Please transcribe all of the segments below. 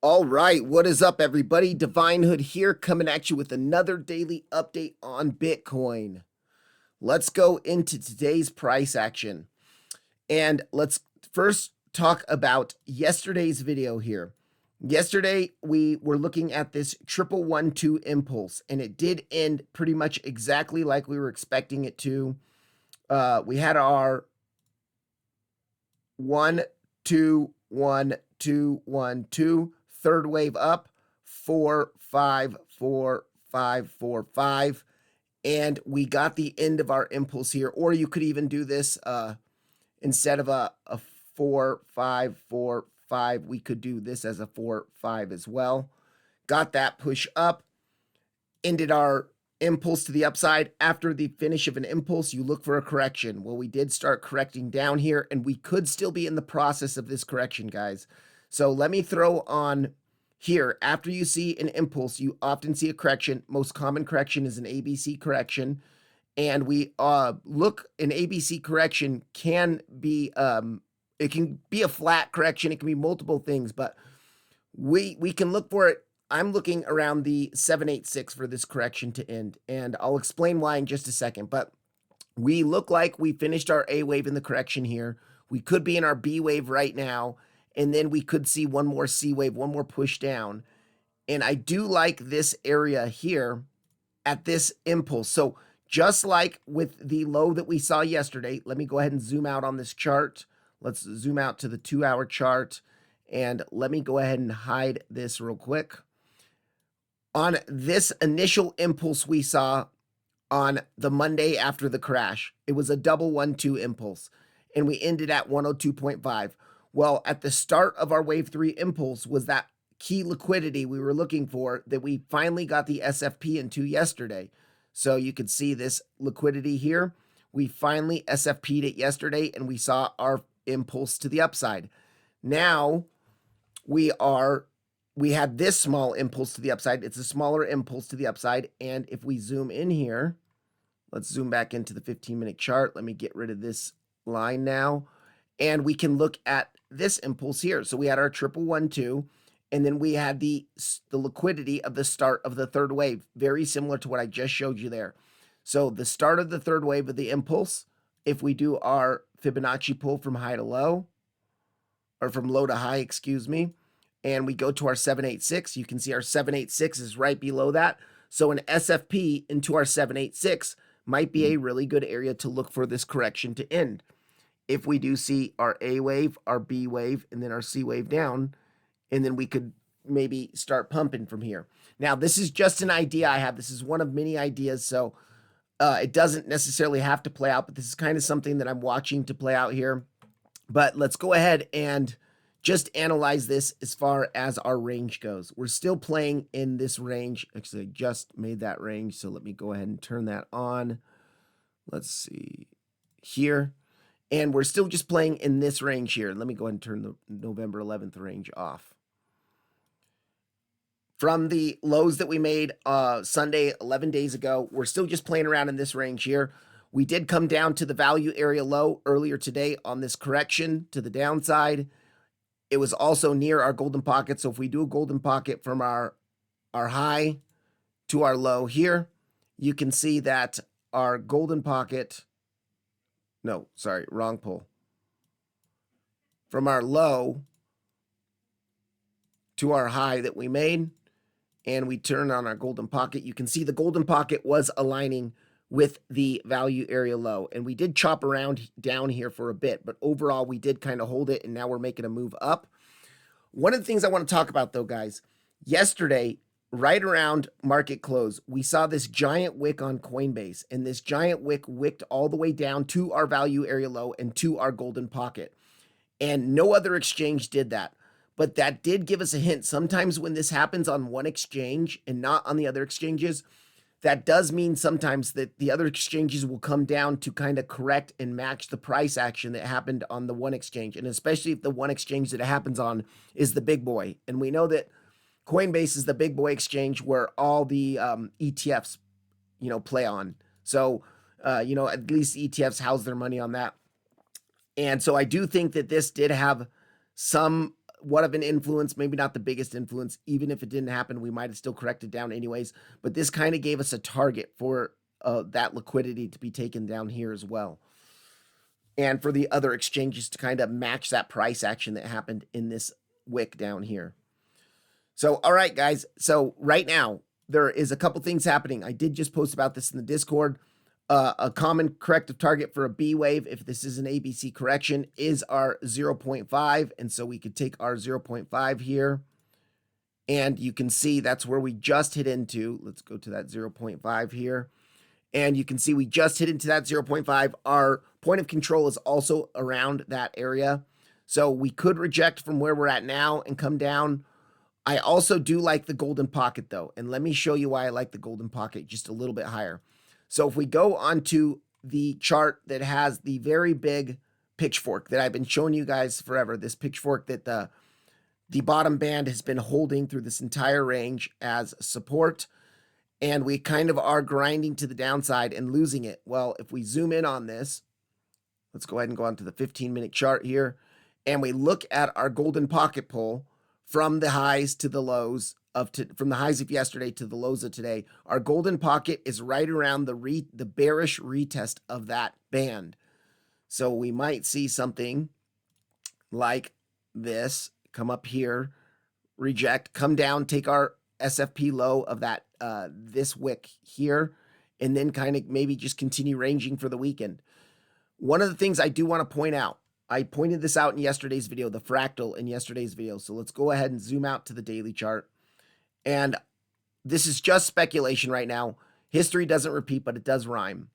All right, what is up, everybody? Divine Hood here, coming at you with another daily update on Bitcoin. Let's go into today's price action. And let's first talk about yesterday's video here. Yesterday, we were looking at this 1112 impulse, and it did end pretty much exactly like we were expecting it to. We had our 1, 2, 1, 2, 1, 2. Third wave up, 4, 5, 4, 5, 4, 5. And we got the end of our impulse here. Or you could even do this instead of a 4, 5, 4, 5. We could do this as a 4, 5 as well. Got that push up. Ended our impulse to the upside. After the finish of an impulse, you look for a correction. Well, we did start correcting down here, and we could still be in the process of this correction, guys. So let me throw on here. After you see an impulse, you often see a correction. Most common correction is an ABC correction. And we look, an ABC correction can be, it can be a flat correction. It can be multiple things, but we can look for it. I'm looking around the 786 for this correction to end, and I'll explain why in just a second. But we look like we finished our A wave in the correction here. We could be in our B wave right now, and then we could see one more C wave, one more push down. And I do like this area here at this impulse. So just like with the low that we saw yesterday, let me go ahead and zoom out on this chart. Let's zoom out to the 2-hour chart, and let me go ahead and hide this real quick. On this initial impulse we saw on the Monday after the crash, it was a double 1-2 impulse, and we ended at 102.5. Well, at the start of our wave 3 impulse was that key liquidity we were looking for that we finally got the SFP into yesterday. So you can see this liquidity here. We finally SFP'd it yesterday, and we saw our impulse to the upside. Now we had this small impulse to the upside. It's a smaller impulse to the upside. And if we zoom in here, let's zoom back into the 15-minute chart. Let me get rid of this line now. And we can look at this impulse here. So we had our 1112, and then we had the liquidity of the start of the third wave, very similar to what I just showed you there. So the start of the third wave of the impulse, if we do our Fibonacci pull from high to low, or from low to high, excuse me, and we go to our 786, you can see our 786 is right below that. So an SFP into our 786 might be a really good area to look for this correction to end. If we do see our A wave, our B wave, and then our C wave down, and then we could maybe start pumping from here. Now, this is just an idea I have. This is one of many ideas, so it doesn't necessarily have to play out, but this is kind of something that I'm watching to play out here. But let's go ahead and just analyze this as far as our range goes. We're still playing in this range. Actually, I just made that range, so let me go ahead and turn that on. Let's see here. And we're still just playing in this range here. Let me go ahead and turn the November 11th range off. From the lows that we made Sunday, 11 days ago, we're still just playing around in this range here. We did come down to the value area low earlier today on this correction to the downside. It was also near our golden pocket. So if we do a golden pocket from our high to our low here, you can see that our golden pocket, no, sorry, wrong pull. From our low to our high that we made, and we turn on our golden pocket, you can see the golden pocket was aligning with the value area low. And we did chop around down here for a bit, but overall we did kind of hold it, and now we're making a move up. One of the things I want to talk about though, guys, yesterday, right around market close, we saw this giant wick on Coinbase, and this giant wick wicked all the way down to our value area low and to our golden pocket. And no other exchange did that. But that did give us a hint. Sometimes when this happens on one exchange and not on the other exchanges, that does mean sometimes that the other exchanges will come down to kind of correct and match the price action that happened on the one exchange. And especially if the one exchange that it happens on is the big boy. And we know that Coinbase is the big boy exchange where all the ETFs, play on. So, at least ETFs house their money on that. And so I do think that this did have some somewhat of an influence, maybe not the biggest influence. Even if it didn't happen, we might have still corrected down anyways. But this kind of gave us a target for that liquidity to be taken down here as well. And for the other exchanges to kind of match that price action that happened in this wick down here. So, all right, guys. So right now, there is a couple things happening. I did just post about this in the Discord. A common corrective target for a B wave, if this is an ABC correction, is our 0.5. And so we could take our 0.5 here. And you can see that's where we just hit into. Let's go to that 0.5 here. And you can see we just hit into that 0.5. Our point of control is also around that area. So we could reject from where we're at now and come down. I also do like the golden pocket though. And let me show you why I like the golden pocket just a little bit higher. So if we go onto the chart that has the very big pitchfork that I've been showing you guys forever, this pitchfork that the bottom band has been holding through this entire range as support, and we kind of are grinding to the downside and losing it. Well, if we zoom in on this, let's go ahead and go on to the 15-minute chart here, and we look at our golden pocket pull from the highs to the lows from the highs of yesterday to the lows of today. Our golden pocket is right around the bearish retest of that band. So we might see something like this come up here, reject, come down, take our SFP low of that this wick here, and then kind of maybe just continue ranging for the weekend. One of the things I do want to point out, I pointed this out in yesterday's video, the fractal in yesterday's video. So let's go ahead and zoom out to the daily chart. And this is just speculation right now. History doesn't repeat, but it does rhyme.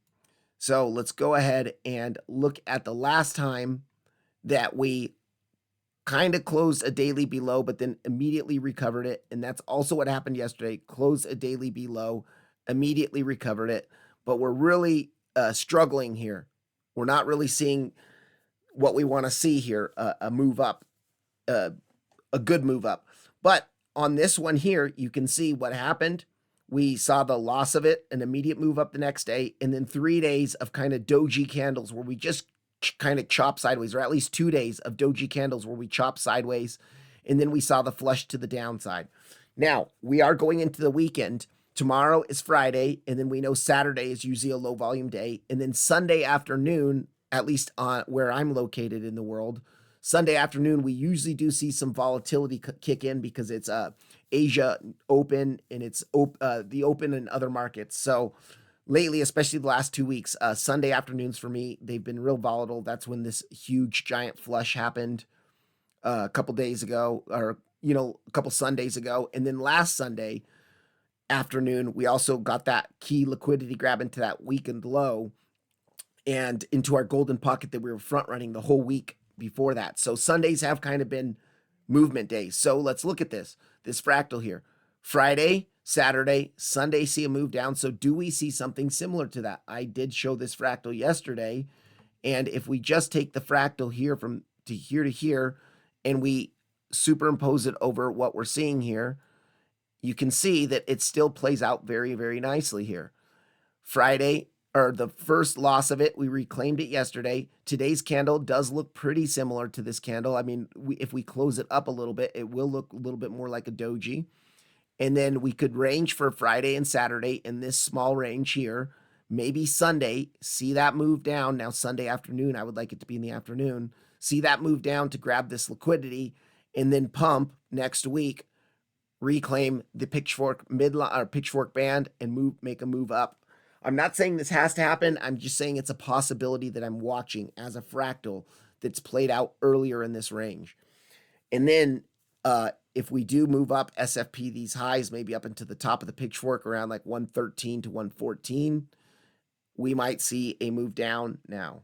So let's go ahead and look at the last time that we kind of closed a daily below, but then immediately recovered it. And that's also what happened yesterday. Closed a daily below, immediately recovered it. But we're really struggling here. We're not really seeing what we want to see here, a move up, a good move up. But on this one here, you can see what happened. We saw the loss of it, an immediate move up the next day, and then 3 days of kind of doji candles where we just kind of chop sideways, or at least 2 days of doji candles where we chop sideways, and then we saw the flush to the downside. Now, we are going into the weekend. Tomorrow is Friday, and then we know Saturday is usually a low volume day, and then Sunday afternoon, at least on where I'm located in the world, Sunday afternoon, we usually do see some volatility kick in because it's Asia open and it's the open in other markets. So lately, especially the last 2 weeks, Sunday afternoons for me, they've been real volatile. That's when this huge giant flush happened a couple days ago, or, a couple Sundays ago. And then last Sunday afternoon, we also got that key liquidity grab into that weekend low and into our golden pocket that we were front running the whole week before that. So Sundays have kind of been movement days. So let's look at this fractal here. Friday, Saturday, Sunday, see a move down. So do we see something similar to that? I did show this fractal yesterday. And if we just take the fractal here from to here, and we superimpose it over what we're seeing here, you can see that it still plays out very, very nicely here. Friday, or the first loss of it, we reclaimed it yesterday. Today's candle does look pretty similar to this candle. I mean, if we close it up a little bit, it will look a little bit more like a doji. And then we could range for Friday and Saturday in this small range here. Maybe Sunday, see that move down. Now, Sunday afternoon, I would like it to be in the afternoon. See that move down to grab this liquidity and then pump next week, reclaim the pitchfork midline or pitchfork band and make a move up. I'm not saying this has to happen. I'm just saying it's a possibility that I'm watching as a fractal that's played out earlier in this range. And then if we do move up SFP these highs, maybe up into the top of the pitchfork around like 113 to 114, we might see a move down now.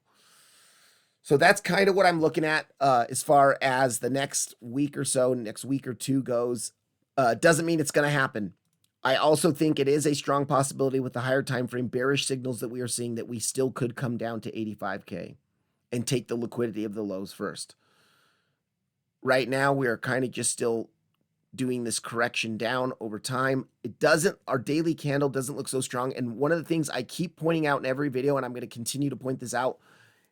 So that's kind of what I'm looking at as far as the next week or so, next week or two goes. Doesn't mean it's going to happen. I also think it is a strong possibility with the higher time frame bearish signals that we are seeing that we still could come down to 85K and take the liquidity of the lows first. Right now, we are kind of just still doing this correction down over time. Our daily candle doesn't look so strong. And one of the things I keep pointing out in every video, and I'm going to continue to point this out,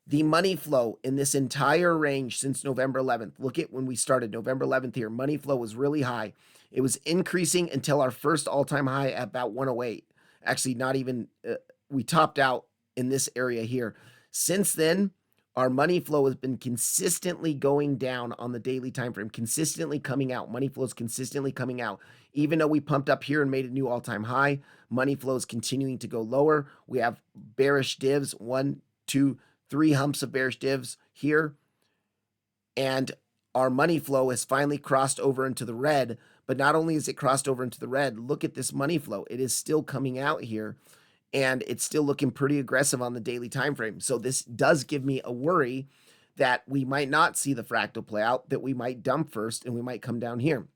The money flow in this entire range since November 11th, look at when we started November 11th here, money flow was really high. It was increasing until our first all-time high at about 108. Actually, not even, we topped out in this area here. Since then, our money flow has been consistently going down on the daily time frame, consistently coming out. Money flow is consistently coming out. Even though we pumped up here and made a new all-time high, money flow is continuing to go lower. We have bearish divs, 1, 2, 3 humps of bearish divs here. And our money flow has finally crossed over into the red. But not only is it crossed over into the red, look at this money flow. It is still coming out here. And it's still looking pretty aggressive on the daily time frame. So this does give me a worry that we might not see the fractal play out, that we might dump first and we might come down here.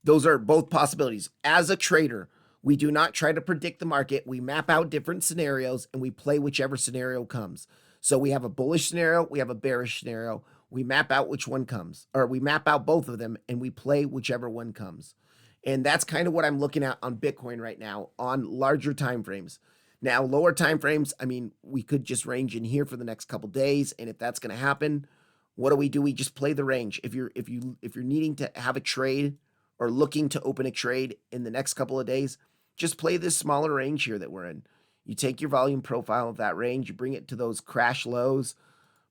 Those are both possibilities. As a trader, we do not try to predict the market. We map out different scenarios and we play whichever scenario comes. So we have a bullish scenario, we have a bearish scenario. We map out which one comes, or we map out both of them and we play whichever one comes. And that's kind of what I'm looking at on Bitcoin right now on larger time frames. Now, lower time frames, I mean, we could just range in here for the next couple days, and if that's going to happen, what do? We just play the range. If you're needing to have a trade or looking to open a trade in the next couple of days, just play this smaller range here that we're in. You take your volume profile of that range, you bring it to those crash lows,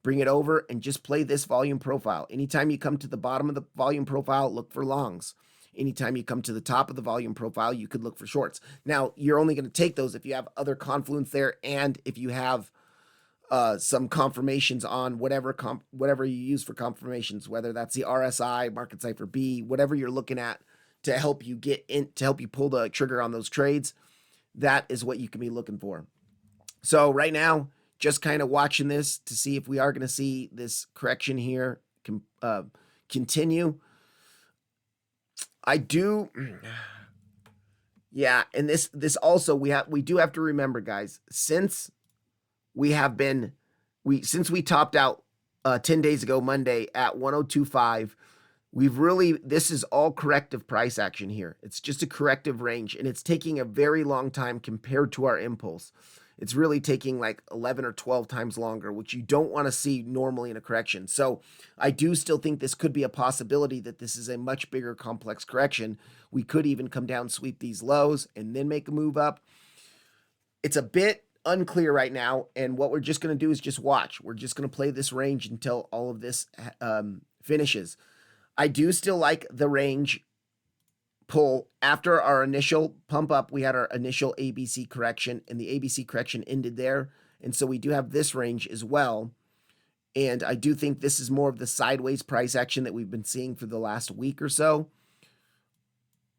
bring it over, and just play this volume profile. Anytime you come to the bottom of the volume profile, look for longs. Anytime you come to the top of the volume profile, you could look for shorts. Now, you're only going to take those if you have other confluence there and if you have some confirmations on whatever you use for confirmations, whether that's the RSI, Market Cipher B, whatever you're looking at to help you get in, to help you pull the trigger on those trades. That is what you can be looking for. So right now, just kind of watching this to see if we are going to see this correction here continue. I do. Yeah. And this also, we do have to remember, guys, since we topped out 10 days ago, Monday at 1025, this is all corrective price action here. It's just a corrective range and it's taking a very long time compared to our impulse. It's really taking like 11 or 12 times longer, which you don't want to see normally in a correction. So I do still think this could be a possibility that this is a much bigger complex correction. We could even come down, sweep these lows, and then make a move up. It's a bit unclear right now, and what we're just going to do is just watch. We're just going to play this range until all of this finishes. I do still like the range pull. After our initial pump up, we had our initial ABC correction, and the ABC correction ended there. And so we do have this range as well. And I do think this is more of the sideways price action that we've been seeing for the last week or so.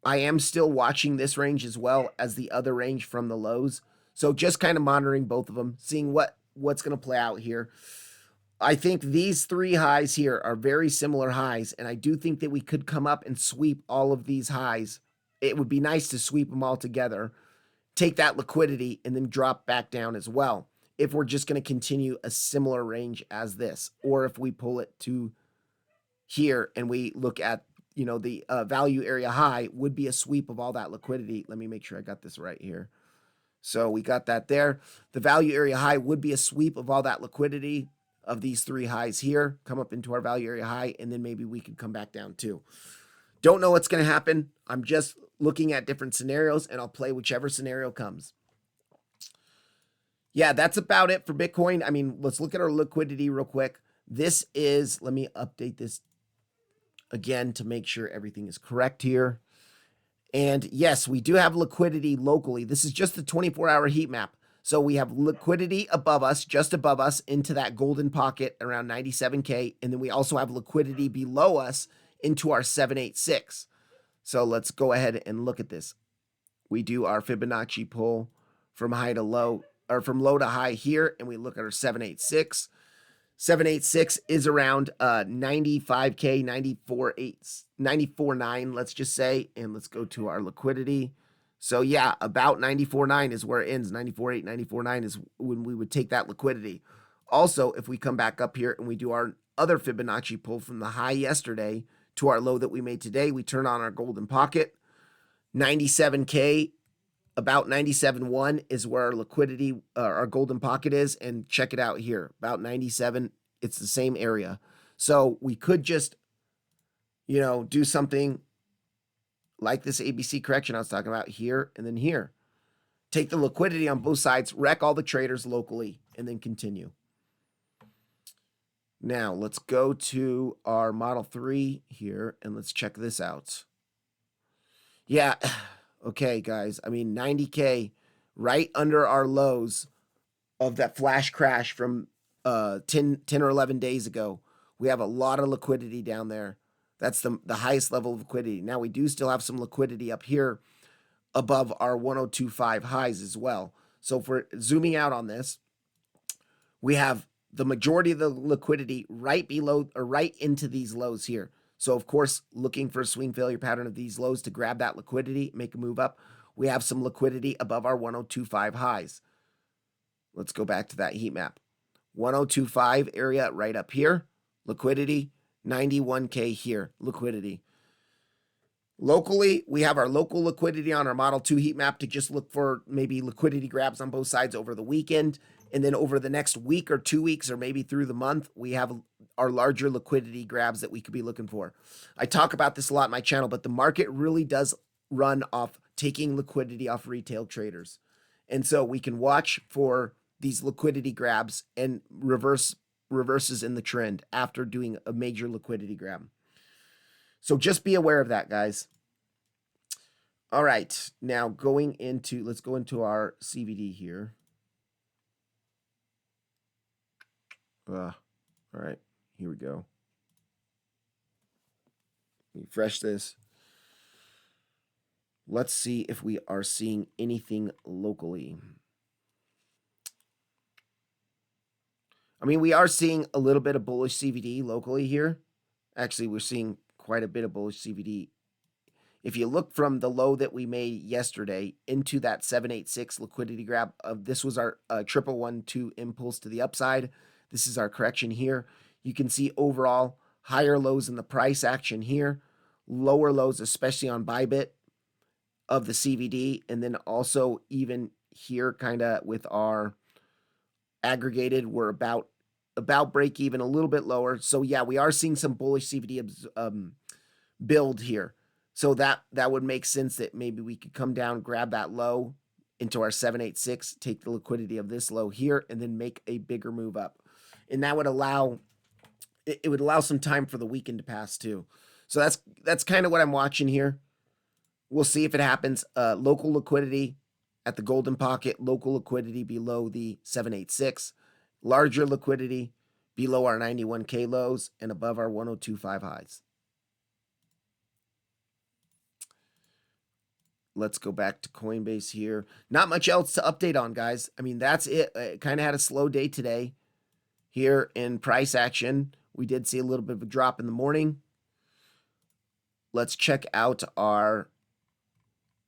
I am still watching this range as well as the other range from the lows. So just kind of monitoring both of them, seeing what's going to play out here. I think these three highs here are very similar highs, and I do think that we could come up and sweep all of these highs. It would be nice to sweep them all together, take that liquidity, and then drop back down as well if we're just going to continue a similar range as this, or if we pull it to here and we look at, the value area high would be a sweep of all that liquidity. Let me make sure I got this right here. So we got that there. The value area high would be a sweep of all that liquidity of these three highs here, come up into our value area high, and then maybe we could come back down too. Don't know what's going to happen. I'm just looking at different scenarios, and I'll play whichever scenario comes. Yeah, that's about it for Bitcoin. I mean, let's look at our liquidity real quick. This is, let me update this again to make sure everything is correct here. And yes, we do have liquidity locally. This is just the 24-hour heat map. So we have liquidity above us, just above us, into that golden pocket around 97K. And then we also have liquidity below us into our 786. So let's go ahead and look at this. We do our Fibonacci pull from high to low, or from low to high here, and we look at our 786. 786 is around 95K, 94.9, let's just say. And let's go to our liquidity. So yeah, about 94.9 is where it ends. 94.8, 94.9 is when we would take that liquidity. Also, if we come back up here and we do our other Fibonacci pull from the high yesterday to our low that we made today, we turn on our golden pocket. 97K about 97.1 is where our liquidity, our golden pocket is, and check it out here, about 97. It's the same area. So we could just, do something like this ABC correction I was talking about here and then here. Take the liquidity on both sides, wreck all the traders locally, and then continue. Now let's go to our Model 3 here and let's check this out. Yeah, okay, guys. I mean, 90K right under our lows of that flash crash from 10 or 11 days ago. We have a lot of liquidity down there. That's the highest level of liquidity. Now, we do still have some liquidity up here above our 1025 highs as well. So if we're zooming out on this, we have the majority of the liquidity right below or right into these lows here. So of course, looking for a swing failure pattern of these lows to grab that liquidity, make a move up. We have some liquidity above our 1025 highs. Let's go back to that heat map. 1025 area right up here, liquidity, 91K here, liquidity. Locally, we have our local liquidity on our Model 2 heat map to just look for maybe liquidity grabs on both sides over the weekend. And then over the next week or 2 weeks or maybe through the month, we have our larger liquidity grabs that we could be looking for. I talk about this a lot in my channel, but the market really does run off taking liquidity off retail traders. And so we can watch for these liquidity grabs and reverses in the trend after doing a major liquidity grab. So just be aware of that, guys. All right, now let's go into our CVD here. All right, here we go. Refresh this. Let's see if we are seeing anything locally. I mean, we are seeing a little bit of bullish CVD locally here. Actually, we're seeing quite a bit of bullish CVD. If you look from the low that we made yesterday into that 786 liquidity grab, this was our 1112 impulse to the upside. This is our correction here. You can see overall higher lows in the price action here, lower lows, especially on Bybit of the CVD, and then also even here kind of with our aggregated, we're about break even, a little bit lower. So yeah, we are seeing some bullish CVD build here. So that would make sense that maybe we could come down, grab that low into our 786, take the liquidity of this low here, and then make a bigger move up. And that would allow, it would allow some time for the weekend to pass too. So that's kind of what I'm watching here. We'll see if it happens. Local liquidity at the golden pocket, local liquidity below the 786, larger liquidity below our 91K lows and above our 1025 highs. Let's go back to Coinbase here. Not much else to update on, guys. I mean, that's it. It kind of had a slow day today here in price action. We did see a little bit of a drop in the morning. Let's check out our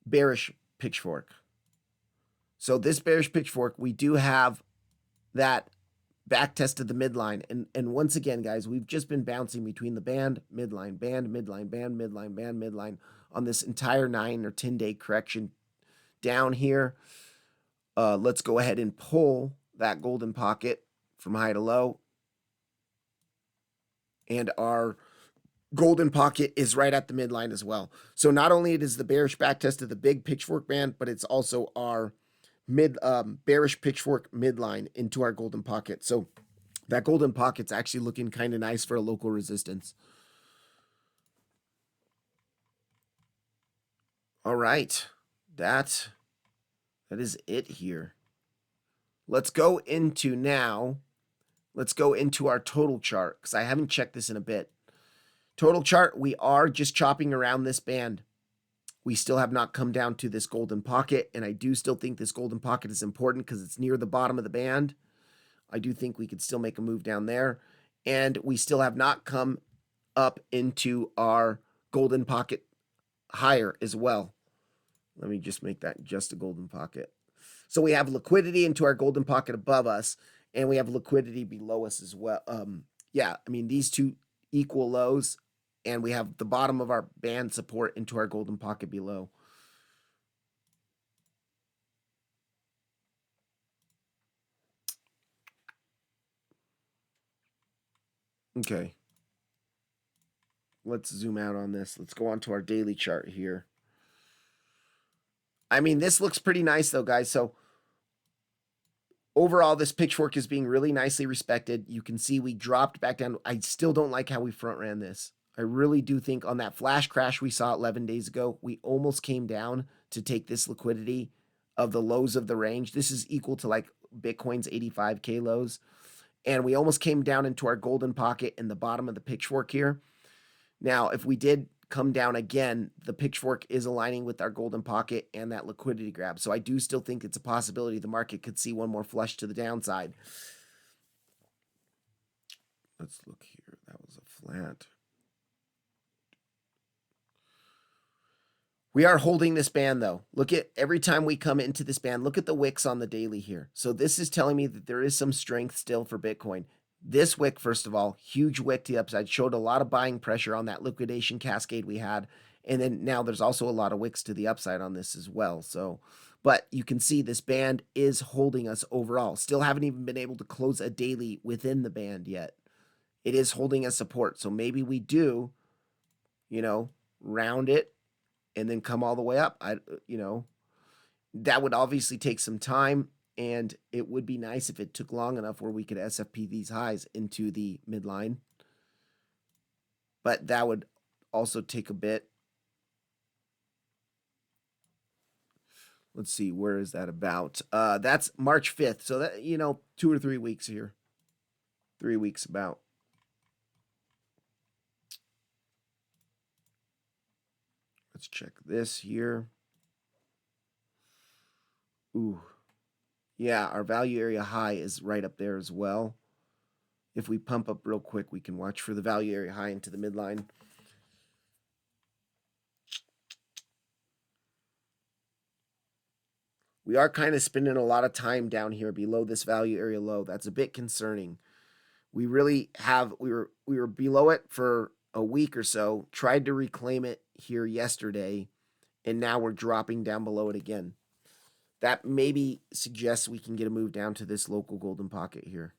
bearish pitchfork. So this bearish pitchfork, we do have that back test of the midline. And once again, guys, we've just been bouncing between the band, midline, band, midline, band, midline, band, midline on this entire 9 or 10 day correction down here. Let's go ahead and pull that golden pocket from high to low. And our golden pocket is right at the midline as well. So not only it is the bearish back test of the big pitchfork band, but it's also our bearish pitchfork midline into our golden pocket. So that golden pocket's actually looking kind of nice for a local resistance. All right, that is it here. Let's go into our total chart because I haven't checked this in a bit. Total chart, we are just chopping around this band. We still have not come down to this golden pocket, and I do still think this golden pocket is important because it's near the bottom of the band. I do think we could still make a move down there, and we still have not come up into our golden pocket higher as well. Let me just make that just a golden pocket. So we have liquidity into our golden pocket above us, and we have liquidity below us as well. Yeah, I mean, these two equal lows, and we have the bottom of our band support into our golden pocket below. Okay. Let's zoom out on this. Let's go on to our daily chart here. I mean, this looks pretty nice though, guys. So overall, this pitchfork is being really nicely respected. You can see we dropped back down. I still don't like how we front ran this. I really do think on that flash crash we saw 11 days ago, we almost came down to take this liquidity of the lows of the range. This is equal to like Bitcoin's 85K lows. And we almost came down into our golden pocket in the bottom of the pitchfork here. Now, if we did come down again, the pitchfork is aligning with our golden pocket and that liquidity grab. So I do still think it's a possibility the market could see one more flush to the downside. Let's look here. That was a flat. We are holding this band though. Look at every time we come into this band, look at the wicks on the daily here. So this is telling me that there is some strength still for Bitcoin. This wick, first of all, huge wick to the upside, showed a lot of buying pressure on that liquidation cascade we had. And then now there's also a lot of wicks to the upside on this as well. So, but you can see this band is holding us overall. Still haven't even been able to close a daily within the band yet. It is holding us support. So maybe we do, round it and then come all the way up. That would obviously take some time, and it would be nice if it took long enough where we could SFP these highs into the midline. But that would also take a bit. Let's see, where is that about? That's March 5th. So that, 2 or 3 weeks here. 3 weeks about. Let's check this here. Ooh. Yeah, our value area high is right up there as well. If we pump up real quick, we can watch for the value area high into the midline. We are kind of spending a lot of time down here below this value area low. That's a bit concerning. We really have, we were below it for a week or so, tried to reclaim it here yesterday, and now we're dropping down below it again. That maybe suggests we can get a move down to this local golden pocket here.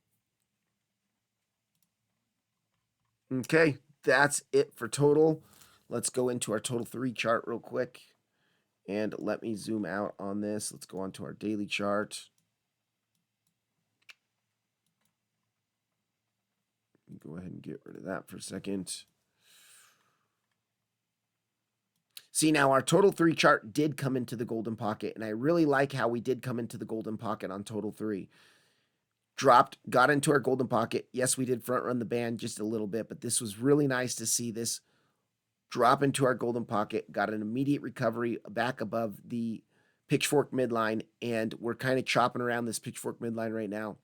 Okay, that's it for total. Let's go into our total 3 chart real quick. And let me zoom out on this. Let's go on to our daily chart. Go ahead and get rid of that for a second. See, now our total 3 chart did come into the golden pocket, and I really like how we did come into the golden pocket on total 3. Dropped, got into our golden pocket. Yes, we did front run the band just a little bit, but this was really nice to see this drop into our golden pocket, got an immediate recovery back above the pitchfork midline, and we're kind of chopping around this pitchfork midline right now.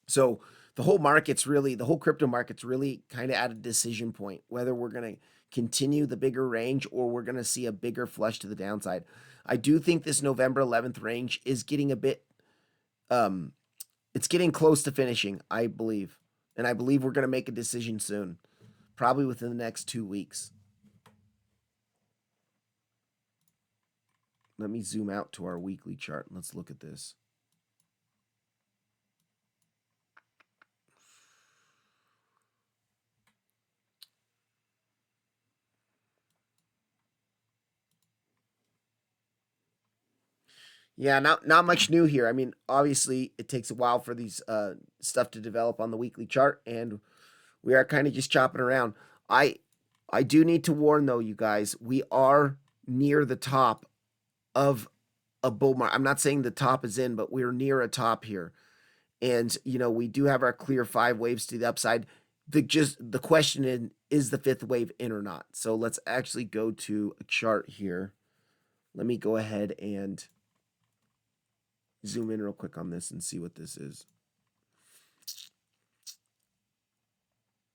So the whole crypto market's really kind of at a decision point, whether we're going to continue the bigger range or we're going to see a bigger flush to the downside. I do think this November 11th range is getting a bit, it's getting close to finishing, I believe. And I believe we're going to make a decision soon, probably within the next 2 weeks. Let me zoom out to our weekly chart and let's look at this. Yeah, not much new here. I mean, obviously, it takes a while for these stuff to develop on the weekly chart, and we are kind of just chopping around. I do need to warn though, you guys, we are near the top of a bull market. I'm not saying the top is in, but we're near a top here, and we do have our clear 5 waves to the upside. The question is the 5th wave in or not? So let's actually go to a chart here. Let me go ahead and zoom in real quick on this and see what this is.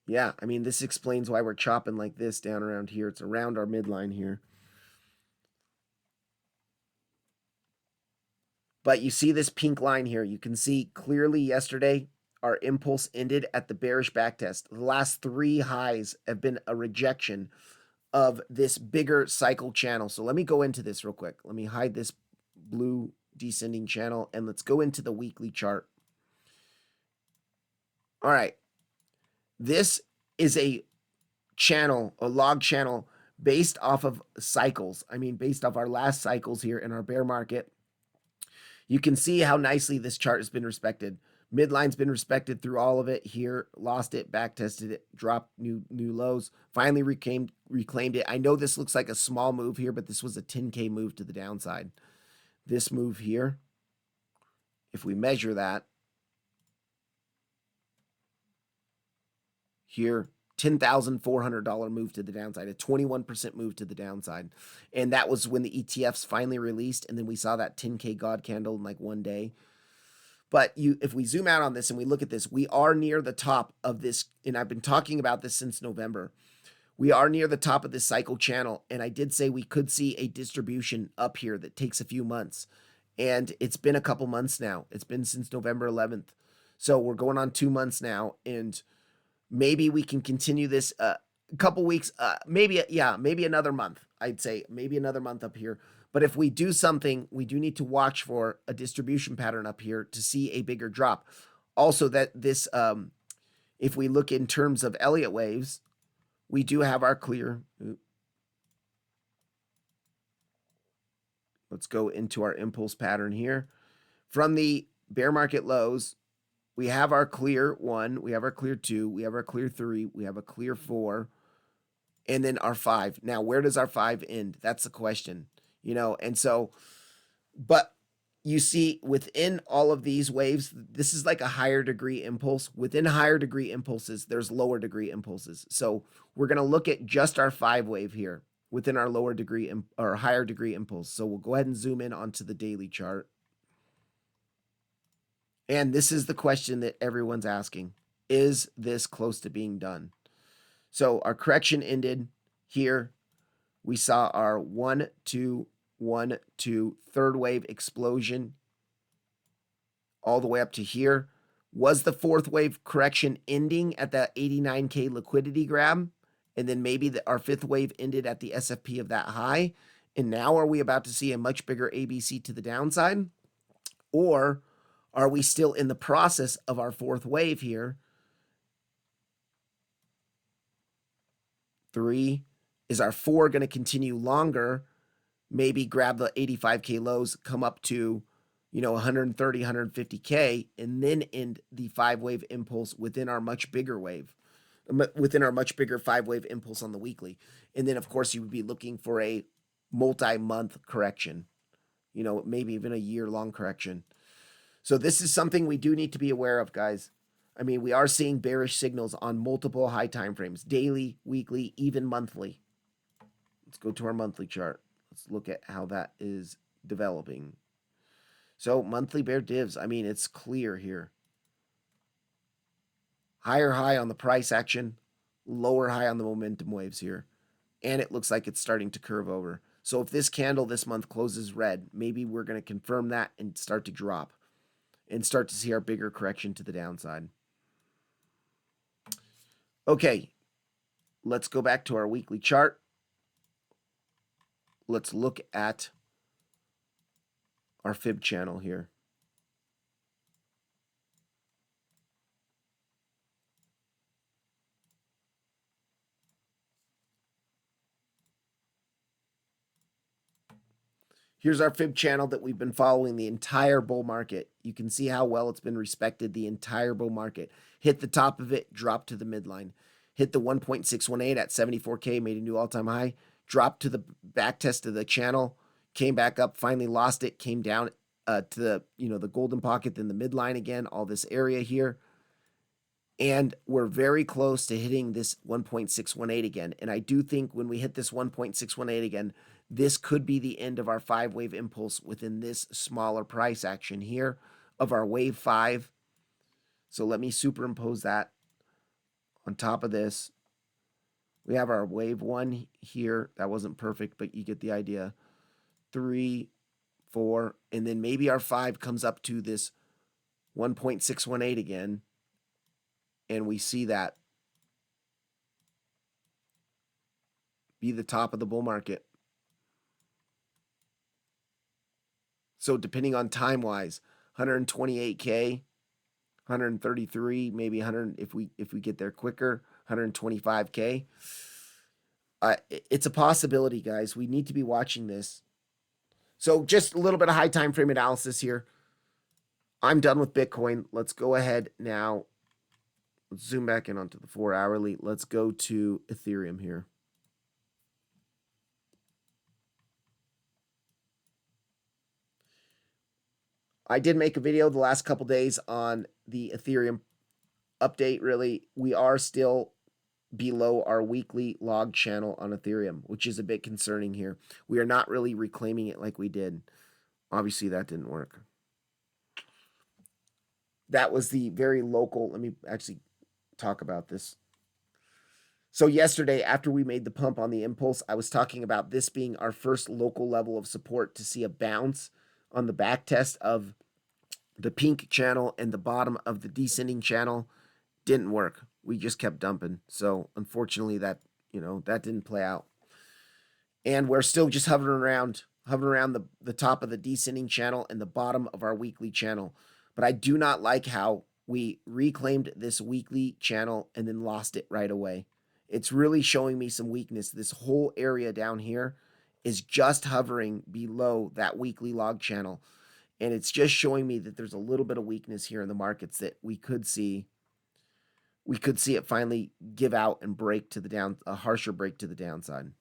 Yeah, I mean, this explains why we're chopping like this down around here. It's around our midline here. But you see this pink line here. You can see clearly yesterday our impulse ended at the bearish backtest. The last 3 highs have been a rejection of this bigger cycle channel. So let me go into this real quick. Let me hide this blue descending channel and let's go into the weekly chart. All right. This is a channel, a log channel based off of cycles. I mean, based off our last cycles here in our bear market. You can see how nicely this chart has been respected. Midline's been respected through all of it here, lost it, back tested it, dropped new lows, finally reclaimed it. I know this looks like a small move here, but this was a 10K move to the downside. This move here, if we measure that, here, $10,400 move to the downside, a 21% move to the downside. And that was when the ETFs finally released, and then we saw that 10K God candle in like one day. But if we zoom out on this and we look at this, we are near the top of this, and I've been talking about this since November. We are near the top of this cycle channel, and I did say we could see a distribution up here that takes a few months. And it's been a couple months now. It's been since November 11th. So we're going on 2 months now, and maybe we can continue this a couple weeks, maybe another month. I'd say maybe another month up here. But if we do something, we do need to watch for a distribution pattern up here to see a bigger drop. Also, that this, if we look in terms of Elliott waves, we do have our clear. Let's go into our impulse pattern here. From the bear market lows, we have our clear 1, we have our clear 2, we have our clear 3, we have a clear 4, and then our 5. Now, where does our 5 end? That's the question. And so, but you see within all of these waves, this is like a higher degree impulse. Within higher degree impulses, there's lower degree impulses. So we're going to look at just our 5 wave here within our lower degree or higher degree impulse. So we'll go ahead and zoom in onto the daily chart. And this is the question that everyone's asking. Is this close to being done? So our correction ended here. We saw our 1, 2, 1, 2, third wave explosion all the way up to here. Was the fourth wave correction ending at that 89K liquidity grab? And then maybe our fifth wave ended at the SFP of that high. And now are we about to see a much bigger ABC to the downside? Or are we still in the process of our fourth wave here? 3. Is our 4 going to continue longer? Maybe grab the 85K lows, come up to, 130, 150K, and then end the 5-wave impulse within our much bigger wave, within our much bigger 5-wave impulse on the weekly. And then, of course, you would be looking for a multi-month correction, maybe even a year-long correction. So this is something we do need to be aware of, guys. I mean, we are seeing bearish signals on multiple high time frames, daily, weekly, even monthly. Let's go to our monthly chart. Let's look at how that is developing. So monthly bear divs, I mean, it's clear here. Higher high on the price action, lower high on the momentum waves here. And it looks like it's starting to curve over. So if this candle this month closes red, maybe we're going to confirm that and start to drop and start to see our bigger correction to the downside. Okay, let's go back to our weekly chart. Let's look at our fib channel here. Here's our fib channel that we've been following the entire bull market. You can see how well it's been respected the entire bull market. Hit the top of it, dropped to the midline. Hit the 1.618 at 74K, made a new all-time high. Dropped to the back test of the channel, came back up, finally lost it, came down to the golden pocket, then the midline again, all this area here. And we're very close to hitting this 1.618 again. And I do think when we hit this 1.618 again, this could be the end of our 5-wave impulse within this smaller price action here of our wave 5. So let me superimpose that on top of this. We have our wave 1 here. That wasn't perfect, but you get the idea. 3, 4, and then maybe our 5 comes up to this 1.618 again. And we see that be the top of the bull market. So depending on time-wise, 128K, 133, maybe 100 if we get there quicker, 125K. It's a possibility, guys. We need to be watching this. So just a little bit of high time frame analysis here. I'm done with Bitcoin. Let's go ahead now. Let's zoom back in onto the 4 hourly. Let's go to Ethereum here. I did make a video the last couple days on the Ethereum update. Really, we are still below our weekly log channel on Ethereum, which is a bit concerning here. We are not really reclaiming it like we did. Obviously, that didn't work. That was the very local. Let me actually talk about this. So yesterday, after we made the pump on the impulse, I was talking about this being our first local level of support to see a bounce on the back test of the pink channel and the bottom of the descending channel. Didn't work. We just kept dumping. So unfortunately, that didn't play out. And we're still just hovering around the top of the descending channel and the bottom of our weekly channel. But I do not like how we reclaimed this weekly channel and then lost it right away. It's really showing me some weakness. This whole area down here is just hovering below that weekly log channel. And it's just showing me that there's a little bit of weakness here in the markets that we could see. We could see it finally give out and break to the down, a harsher break to the downside.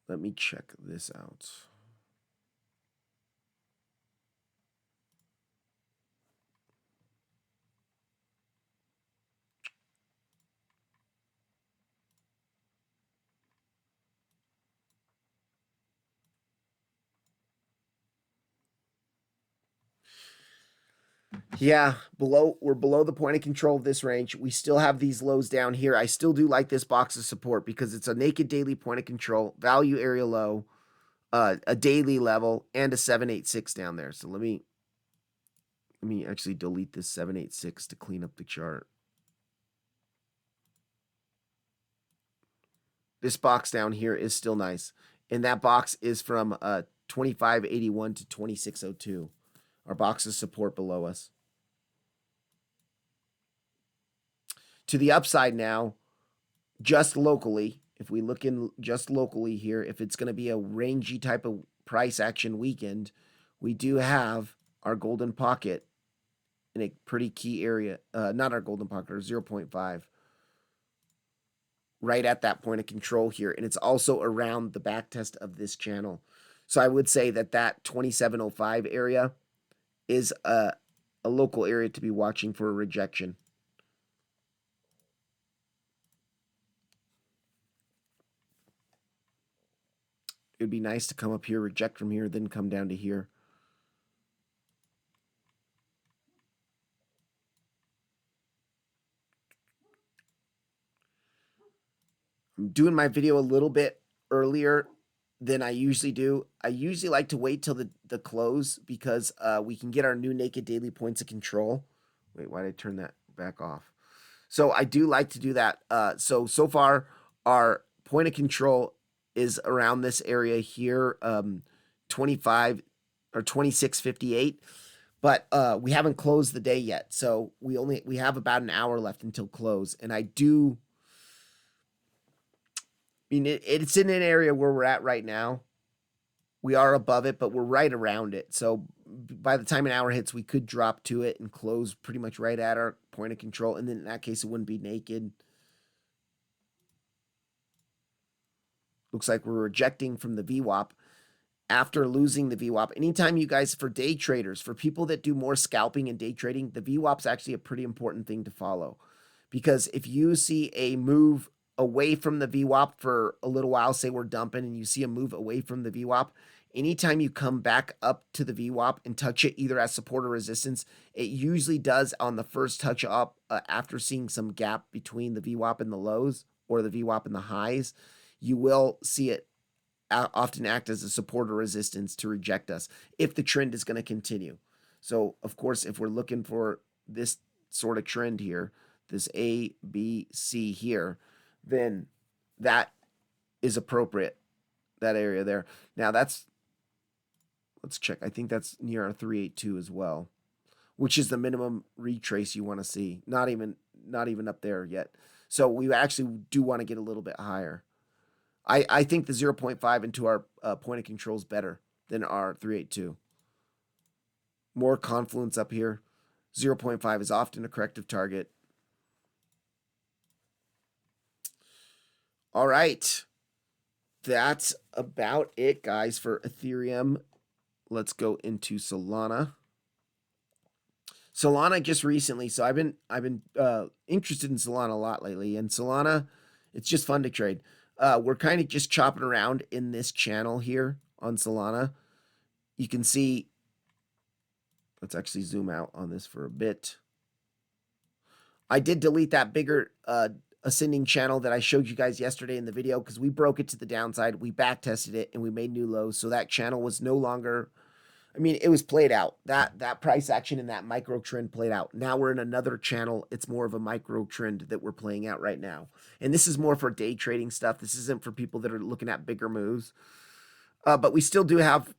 Let me check this out. Yeah, we're below the point of control of this range. We still have these lows down here. I still do like this box of support because it's a naked daily point of control, value area low, a daily level, and a 786 down there. So let me actually delete this 786 to clean up the chart. This box down here is still nice. And that box is from 2581 to 2602. Our box of support below us. To the upside now, just locally, if we look in just locally here, if it's going to be a rangy type of price action weekend, we do have our golden pocket in a pretty key area. Not our golden pocket, our 0.5. Right at that point of control here. And it's also around the back test of this channel. So I would say that 2705 area is a local area to be watching for a rejection. It would be nice to come up here, reject from here, then come down to here. I'm doing my video a little bit earlier than I usually do. I usually like to wait till the close because we can get our new naked daily points of control. Wait, why did I turn that back off? So I do like to do that. So far, our point of control is around this area here, 25 or 2658. But we haven't closed the day yet. So we have about an hour left until close. And I mean, it's in an area where we're at right now. We are above it, but we're right around it. So by the time an hour hits, we could drop to it and close pretty much right at our point of control. And then in that case, it wouldn't be naked. Looks like we're rejecting from the VWAP after losing the VWAP. Anytime you guys, for day traders, for people that do more scalping and day trading, the VWAP is actually a pretty important thing to follow. Because if you see a move away from the VWAP for a little while, say we're dumping and you see a move away from the VWAP, anytime you come back up to the VWAP and touch it either as support or resistance, it usually does on the first touch up after seeing some gap between the VWAP and the lows or the VWAP and the highs, you will see it often act as a support or resistance to reject us if the trend is going to continue. So, of course, if we're looking for this sort of trend here, this A, B, C here, then that is appropriate, that area there. Now let's check. I think that's near our 382 as well. which is the minimum retrace you want to see. Not even up there yet. So we actually do want to get a little bit higher. I think the 0.5 into our point of control is better than our 382. More confluence up here. 0.5 is often a corrective target. All right. That's about it, guys, for Ethereum. Let's go into Solana. Solana just recently, so I've been interested in Solana a lot lately, and Solana, it's just fun to trade. We're kind of just chopping around in this channel here on Solana. You can see, let's actually zoom out on this for a bit. I did delete that bigger ascending channel that I showed you guys yesterday in the video because we broke it to the downside. We back tested it and we made new lows. So that channel was no longer, I mean, it was played out. That price action and that micro trend played out. Now we're in another channel. It's more of a micro trend that we're playing out right now. And this is more for day trading stuff. This isn't for people that are looking at bigger moves. But we still do have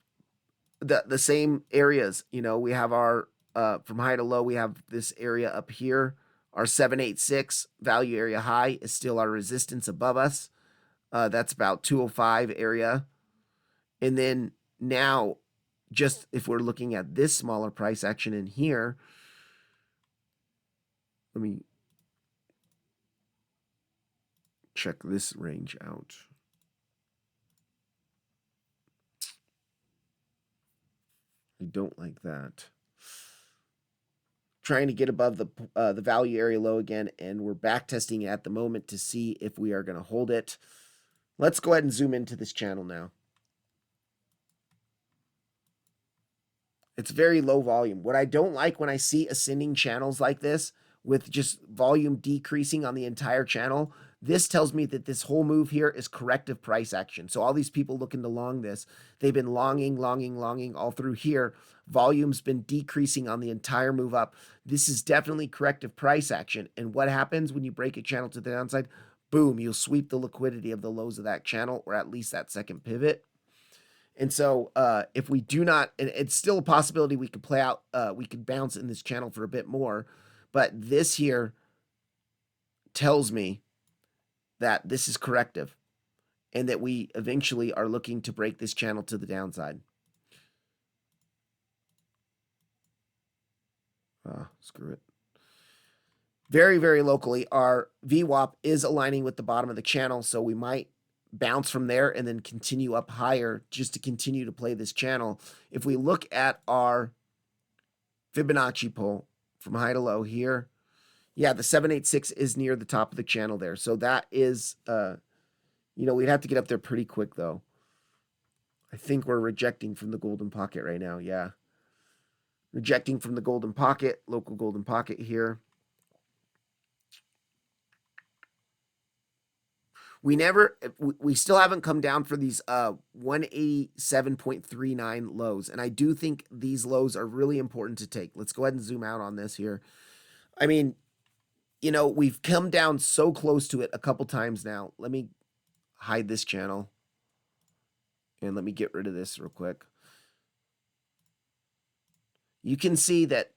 the same areas. You know, we have our, from high to low, we have this area up here. Our 786 value area high is still our resistance above us. That's about 205 area. And then now, just if we're looking at this smaller price action in here, let me check this range out. I don't like that. Trying to get above the value area low again, and we're back testing it at the moment to see if we are going to hold it. Let's go ahead and zoom into this channel now. It's very low volume. What I don't like when I see ascending channels like this with just volume decreasing on the entire channel, this tells me that this whole move here is corrective price action. So all these people looking to long this, they've been longing all through here. Volume's been decreasing on the entire move up. This is definitely corrective price action. And what happens when you break a channel to the downside? Boom, you'll sweep the liquidity of the lows of that channel, or at least that second pivot. And so if we do not, and it's still a possibility we could play out, we could bounce in this channel for a bit more. But this here tells me that this is corrective and that we eventually are looking to break this channel to the downside. Screw it. Very, very locally, our VWAP is aligning with the bottom of the channel, so we might bounce from there and then continue up higher just to continue to play this channel. If we look at our Fibonacci pull from high to low here, yeah, the 786 is near the top of the channel there. So that is, you know, we'd have to get up there pretty quick, though. I think we're rejecting from the golden pocket right now. Yeah. Rejecting from the golden pocket, local golden pocket here. We still haven't come down for these 187.39 lows. And I do think these lows are really important to take. Let's go ahead and zoom out on this here. I mean, you know, we've come down so close to it a couple times now. Let me hide this channel. And let me get rid of this real quick. You can see that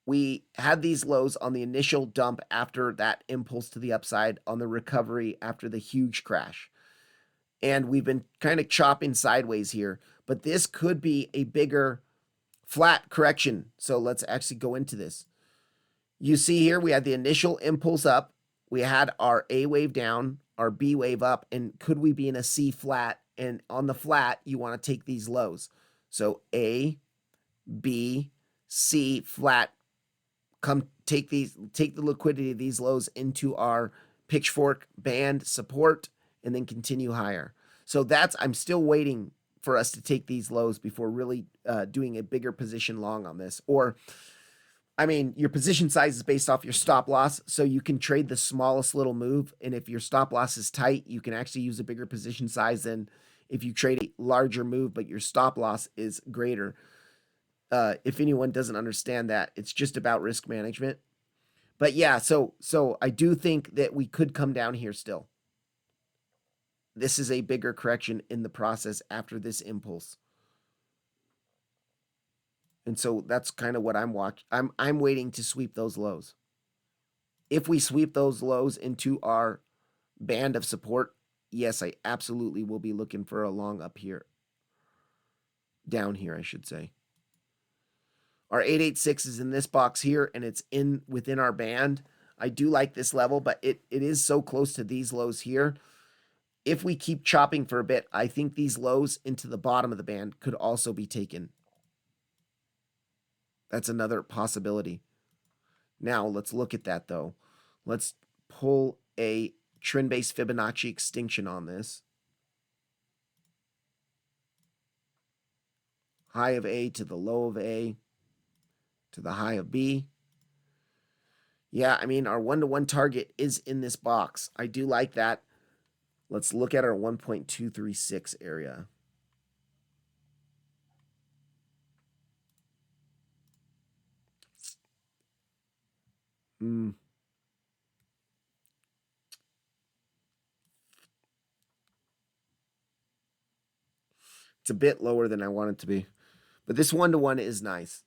we had these lows on the initial dump after that impulse to the upside, on the recovery after the huge crash. And we've been kind of chopping sideways here, but this could be a bigger flat correction. So let's actually go into this. You see here, we had the initial impulse up. We had our A wave down, our B wave up, and could we be in a C flat? And on the flat, you want to take these lows. So A, B, C, flat. Come take the liquidity of these lows into our pitchfork band support and then continue higher. So I'm still waiting for us to take these lows before really doing a bigger position long on this. Or, I mean, your position size is based off your stop loss, so you can trade the smallest little move. And if your stop loss is tight, you can actually use a bigger position size than if you trade a larger move, but your stop loss is greater. If anyone doesn't understand that, it's just about risk management. But yeah, so I do think that we could come down here still. This is a bigger correction in the process after this impulse. And so that's kind of what I'm waiting to sweep those lows. If we sweep those lows into our band of support, yes, I absolutely will be looking for a long up here. Down here, I should say. Our 886 is in this box here, and it's in within our band. I do like this level, but it is so close to these lows here. If we keep chopping for a bit, I think these lows into the bottom of the band could also be taken. That's another possibility. Now, let's look at that, though. Let's pull a trend-based Fibonacci extinction on this. High of A to the low of A to the high of B. Yeah, I mean, our one-to-one target is in this box. I do like that. Let's look at our 1.236 area. It's a bit lower than I want it to be. But this one-to-one is nice.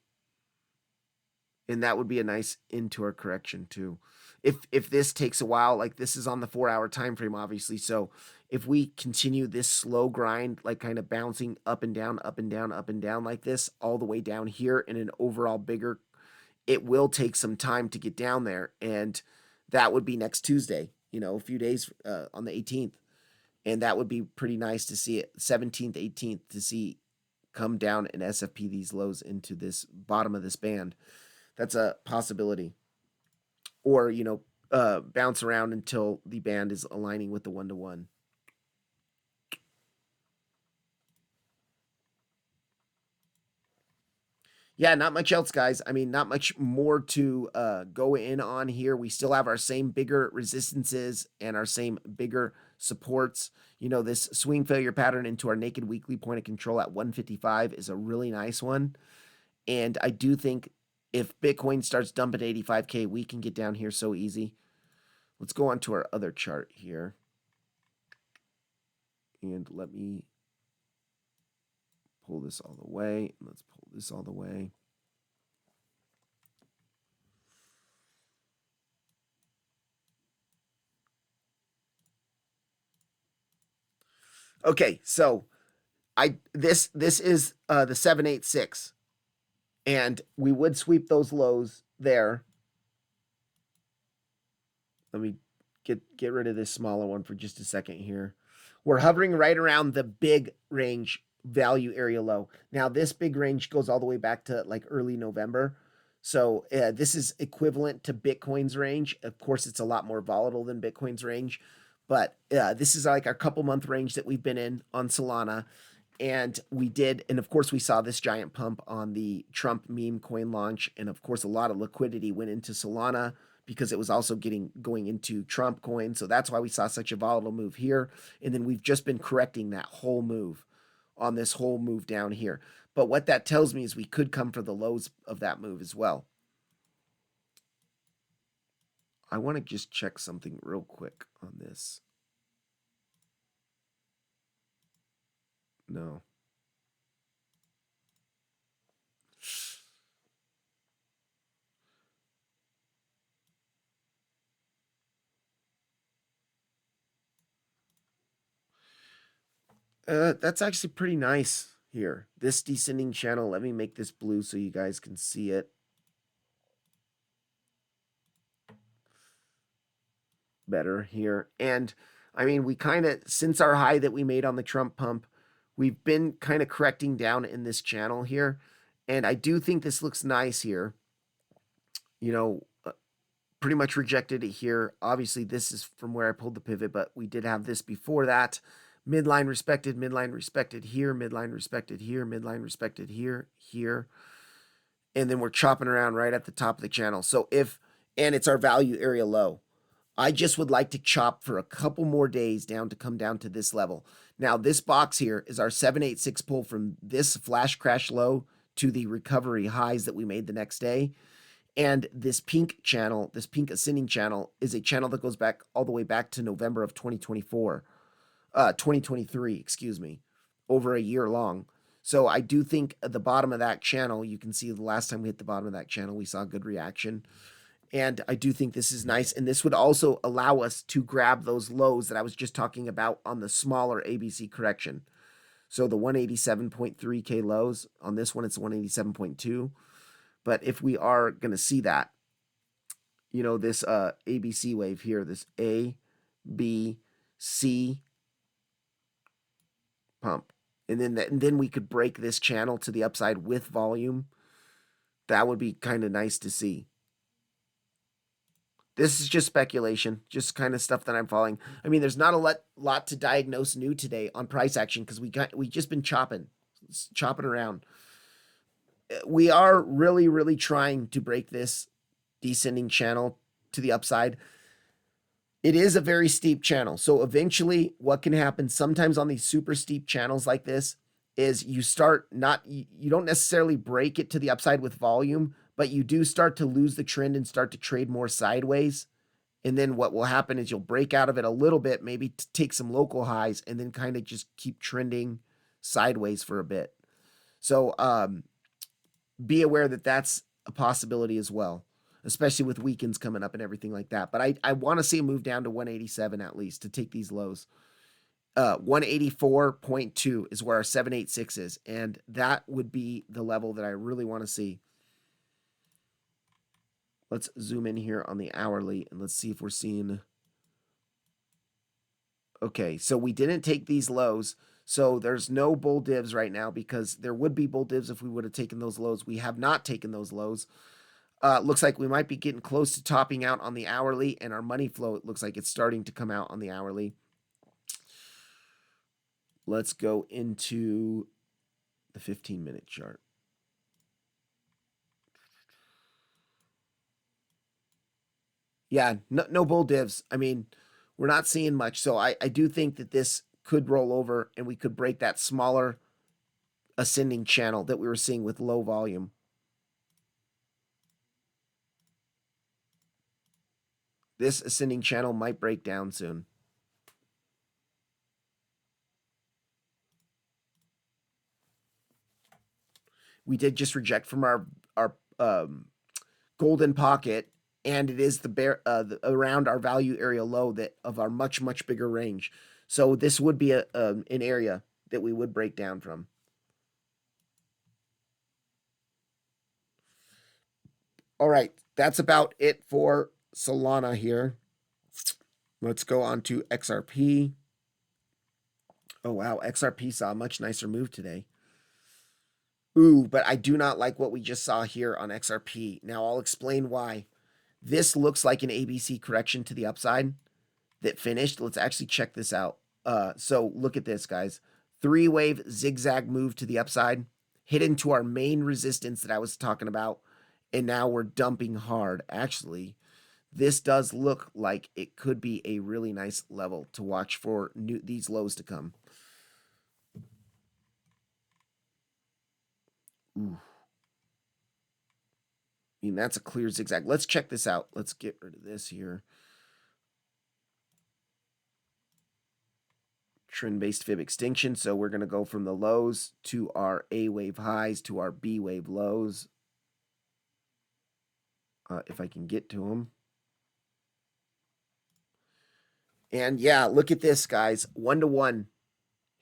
And that would be a nice into our correction too. If this takes a while, like this is on the 4-hour time frame, obviously. So if we continue this slow grind, like kind of bouncing up and down, up and down, up and down like this, all the way down here in an overall bigger, it will take some time to get down there. And that would be next Tuesday, a few days on the 18th. And that would be pretty nice to see it 17th, 18th to see come down and SFP these lows into this bottom of this band. That's a possibility. Or, bounce around until the band is aligning with the one-to-one. Yeah, not much else, guys. I mean, not much more to go in on here. We still have our same bigger resistances and our same bigger supports. This swing failure pattern into our naked weekly point of control at 155 is a really nice one. And I do think if Bitcoin starts dumping 85K, we can get down here so easy. Let's go on to our other chart here. And let me pull this all the way. Let's pull this all the way. Okay, so this is the 786, and we would sweep those lows there. Let me get rid of this smaller one for just a second here. We're hovering right around the big range value area low. Now this big range goes all the way back to like early November. So this is equivalent to Bitcoin's range. Of course, it's a lot more volatile than Bitcoin's range, but this is like our couple month range that we've been in on Solana. And of course, we saw this giant pump on the Trump meme coin launch. And of course, a lot of liquidity went into Solana because it was also going into Trump coin. So that's why we saw such a volatile move here. And then we've just been correcting that whole move on this whole move down here. But what that tells me is we could come for the lows of that move as well. I want to just check something real quick on this. No. That's actually pretty nice here. This descending channel, let me make this blue so you guys can see it better here. And I mean, we kind of, since our high that we made on the Trump pump, we've been kind of correcting down in this channel here. And I do think this looks nice here. Pretty much rejected it here. Obviously, this is from where I pulled the pivot, but we did have this before that. Midline respected here, midline respected here, midline respected here. And then we're chopping around right at the top of the channel. So and it's our value area low. I just would like to chop for a couple more days down to come down to this level. Now, this box here is our 786 pull from this flash crash low to the recovery highs that we made the next day. And this pink channel, this pink ascending channel, is a channel that goes back all the way back to November of 2023, over a year long. So I do think at the bottom of that channel, you can see the last time we hit the bottom of that channel, we saw a good reaction. And I do think this is nice. And this would also allow us to grab those lows that I was just talking about on the smaller ABC correction. So the 187.3K lows on this one, it's 187.2. But if we are going to see that, you know, this ABC wave here, this A, B, C pump, and then we could break this channel to the upside with volume. That would be kind of nice to see. This is just speculation, just kind of stuff that I'm following. I mean, there's not a lot to diagnose new today on price action because we just been chopping around. We are really trying to break this descending channel to the upside. It is a very steep channel. So eventually what can happen sometimes on these super steep channels like this is you don't necessarily break it to the upside with volume, but you do start to lose the trend and start to trade more sideways. And then what will happen is you'll break out of it a little bit, maybe take some local highs, and then kind of just keep trending sideways for a bit. So be aware that that's a possibility as well, especially with weekends coming up and everything like that. But I want to see a move down to 187 at least to take these lows. 184.2 is where our 786 is, and that would be the level that I really want to see. Let's zoom in here on the hourly and let's see if we're seeing. Okay, so we didn't take these lows, so there's no bull divs right now because there would be bull divs if we would have taken those lows. We have not taken those lows. Looks like we might be getting close to topping out on the hourly, and our money flow, it looks like it's starting to come out on the hourly. Let's go into the 15-minute chart. Yeah, no bull divs. I mean, we're not seeing much. So I do think that this could roll over and we could break that smaller ascending channel that we were seeing with low volume. This ascending channel might break down soon. We did just reject from our golden pocket, and it is around our value area low that of our much bigger range. So this would be an area that we would break down from. All right, that's about it for Solana here. Let's go on to XRP. Oh wow, XRP saw a much nicer move today. Ooh, but I do not like what we just saw here on XRP. Now I'll explain why. This looks like an ABC correction to the upside that finished. Let's actually check this out. So look at this, guys. 3-wave zigzag move to the upside, hit into our main resistance that I was talking about, and now we're dumping hard. Actually, this does look like it could be a really nice level to watch for these lows to come. Ooh. I mean, that's a clear zigzag. Let's check this out. Let's get rid of this here. Trend-based fib extinction. So we're going to go from the lows to our A wave highs to our B wave lows. If I can get to them. And yeah, look at this, guys. 1-to-1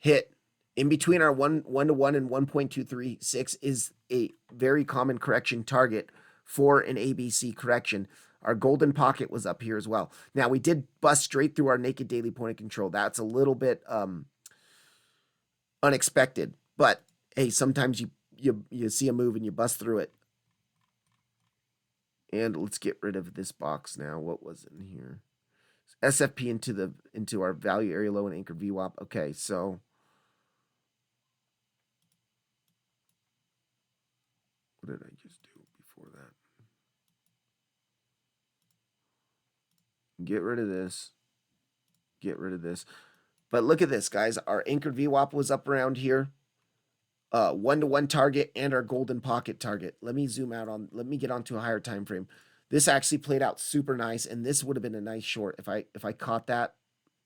hit. In between our 1-to-1 and 1.236 is a very common correction target for an ABC correction. Our golden pocket was up here as well. Now, we did bust straight through our naked daily point of control. That's a little bit unexpected. But, hey, sometimes you see a move and you bust through it. And let's get rid of this box now. What was in here? SFP into our value area low and anchor VWAP. Okay, so what did I just do before that? Get rid of this. Get rid of this. But look at this, guys. Our anchored VWAP was up around here. 1-to-1 target and our golden pocket target. Let me zoom out on. Let me get onto a higher time frame. This actually played out super nice, and this would have been a nice short if I caught that.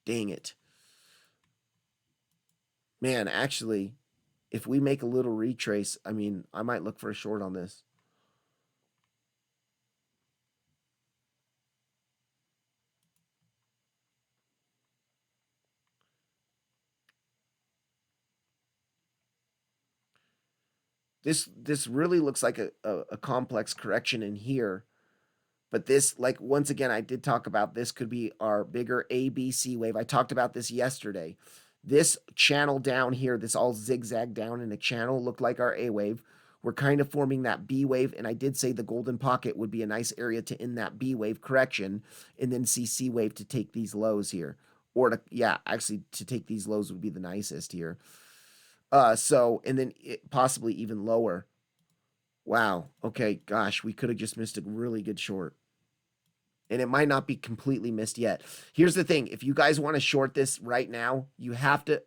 Dang it, man! Actually, if we make a little retrace, I mean, I might look for a short on this. This really looks like a complex correction in here. But this, like, once again, I did talk about this could be our bigger ABC wave. I talked about this yesterday. This channel down here, this all zigzag down in a channel, looked like our A wave. We're kind of forming that B wave, and I did say the golden pocket would be a nice area to end that B wave correction, and then see C wave to take these lows here. Or to, yeah, actually to take these lows would be the nicest here. So, and then possibly even lower. Wow. Okay, gosh, we could have just missed a really good short. And it might not be completely missed yet. Here's the thing. If you guys want to short this right now, you have to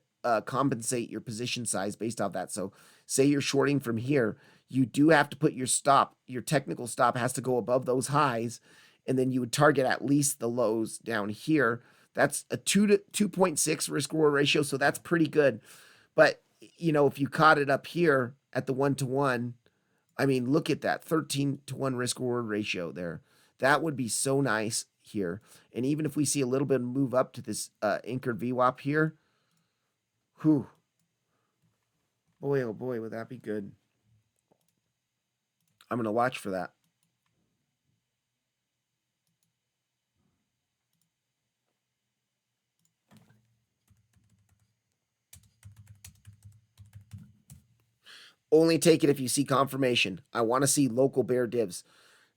compensate your position size based off that. So say you're shorting from here, you do have to put your stop, your technical stop has to go above those highs, and then you would target at least the lows down here. That's a 2.6 risk reward ratio, so that's pretty good. But you know, if you caught it up here at the 1-to-1, I mean, look at that 13-to-1 risk reward ratio there. That would be so nice here. And even if we see a little bit of move up to this anchored VWAP here, whew. Boy, oh boy, would that be good. I'm going to watch for that. Only take it if you see confirmation. I want to see local bear divs.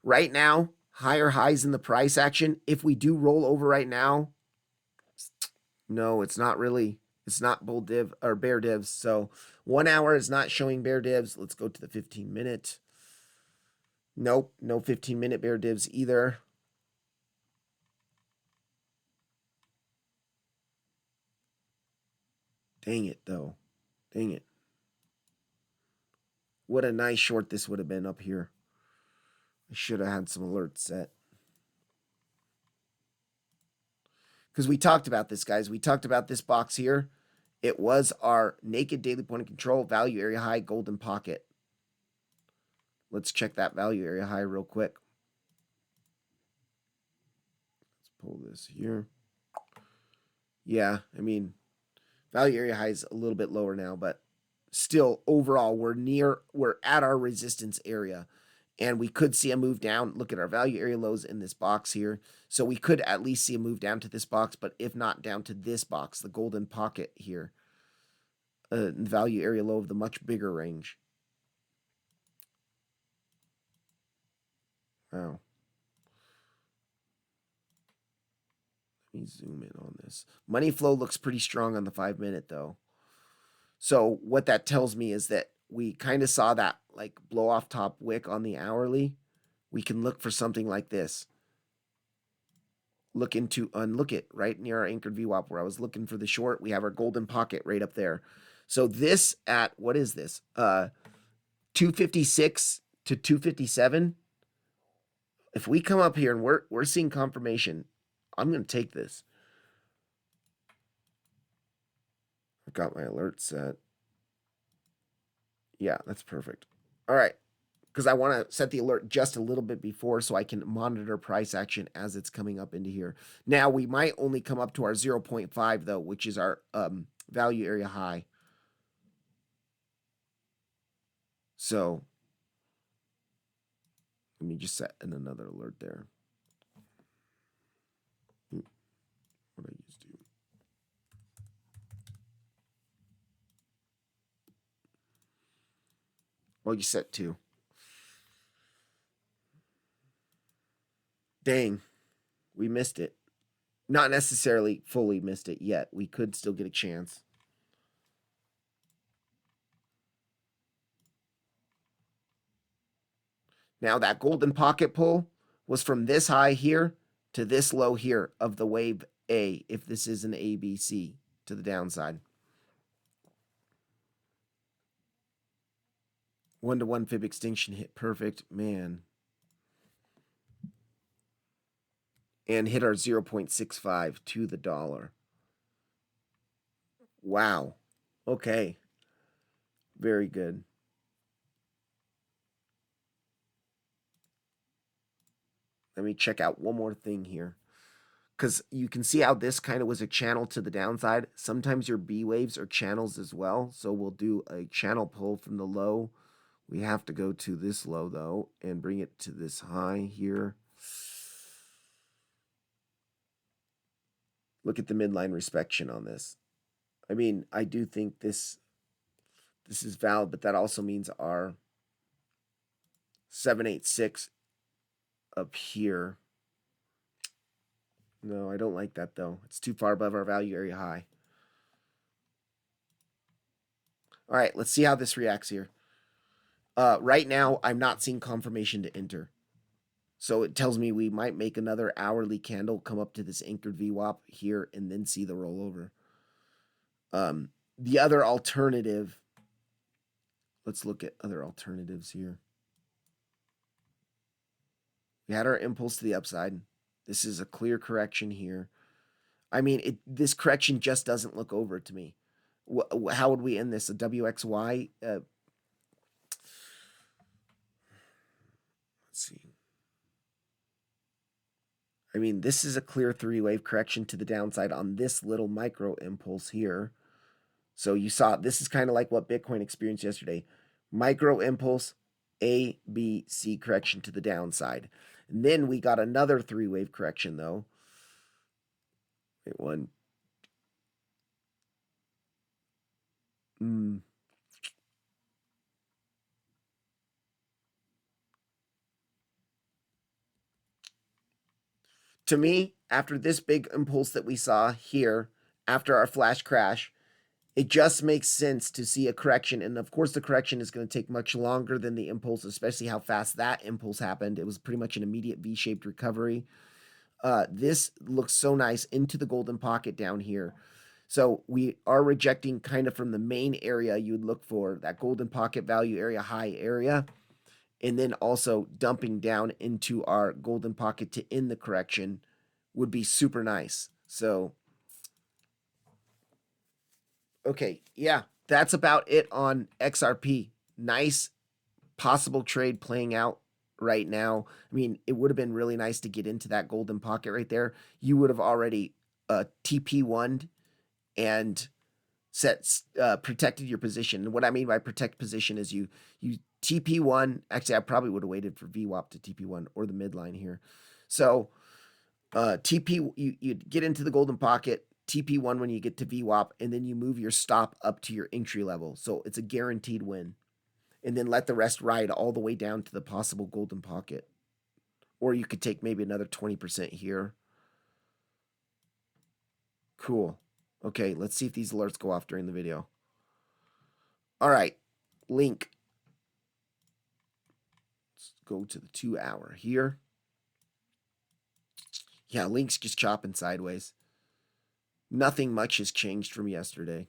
Right now, higher highs in the price action. If we do roll over right now, no, it's not really. It's not bull div or bear divs. So 1 hour is not showing bear divs. Let's go to the 15-minute. Nope, no 15-minute bear divs either. Dang it, though. Dang it. What a nice short this would have been up here. I should have had some alerts set. Because we talked about this, guys. We talked about this box here. It was our naked daily point of control, value area high, golden pocket. Let's check that value area high real quick. Let's pull this here. Yeah, I mean, value area high is a little bit lower now, but still overall we're at our resistance area. And we could see a move down. Look at our value area lows in this box here. So we could at least see a move down to this box, but if not down to this box, the golden pocket here. Value area low of the much bigger range. Wow. Let me zoom in on this. Money flow looks pretty strong on the 5-minute though. So what that tells me is that we kind of saw that like blow off top wick on the hourly. We can look for something like this. Look into unlook it right near our anchored VWAP where I was looking for the short. We have our golden pocket right up there. So this at what is this? 256 to 257. If we come up here and we're seeing confirmation, I'm gonna take this. I've got my alert set. Yeah, that's perfect. All right. Because I want to set the alert just a little bit before so I can monitor price action as it's coming up into here. Now, we might only come up to our 0.5, though, which is our value area high. So, let me just set in another alert there. What I used to. Well, you set 2. Dang, we missed it. Not necessarily fully missed it yet. We could still get a chance. Now, that golden pocket pull was from this high here to this low here of the wave A, if this is an ABC to the downside. 1-to-1 fib extinction hit perfect, man. And hit our 0.65 to the dollar. Wow. Okay. Very good. Let me check out one more thing here. Because you can see how this kind of was a channel to the downside. Sometimes your B waves are channels as well. So we'll do a channel pull from the low. We have to go to this low, though, and bring it to this high here. Look at the midline inspection on this. I mean, I do think this is valid, but that also means our 786 up here. No, I don't like that, though. It's too far above our value area high. All right, let's see how this reacts here. Right now, I'm not seeing confirmation to enter. So it tells me we might make another hourly candle, come up to this anchored VWAP here, and then see the rollover. The other alternative, let's look at other alternatives here. We had our impulse to the upside. This is a clear correction here. I mean, this correction just doesn't look over to me. How would we end this? A WXY? Let's see. I mean, this is a clear three-wave correction to the downside on this little micro impulse here. So you saw, this is kind of like what Bitcoin experienced yesterday. Micro impulse, A, B, C correction to the downside. And then we got another three-wave correction, though. Wait, one. To me, after this big impulse that we saw here, after our flash crash, it just makes sense to see a correction. And of course, the correction is going to take much longer than the impulse, especially how fast that impulse happened. It was pretty much an immediate V-shaped recovery. This looks so nice into the golden pocket down here. So we are rejecting kind of from the main area you would look for, that golden pocket value area, high area. And then also dumping down into our golden pocket to end the correction would be super nice. So, okay, yeah, that's about it on XRP. Nice possible trade playing out right now. I mean, it would have been really nice to get into that golden pocket right there. You would have already TP1'd and protected your position. And what I mean by protect position is you TP1. Actually, I probably would have waited for VWAP to TP1 or the midline here. So TP, you get into the golden pocket, TP1 when you get to VWAP, and then you move your stop up to your entry level. So it's a guaranteed win. And then let the rest ride all the way down to the possible golden pocket. Or you could take maybe another 20% here. Cool. Okay, let's see if these alerts go off during the video. All right, link. Let's go to the 2 hour here. Yeah, link's just chopping sideways. Nothing much has changed from yesterday.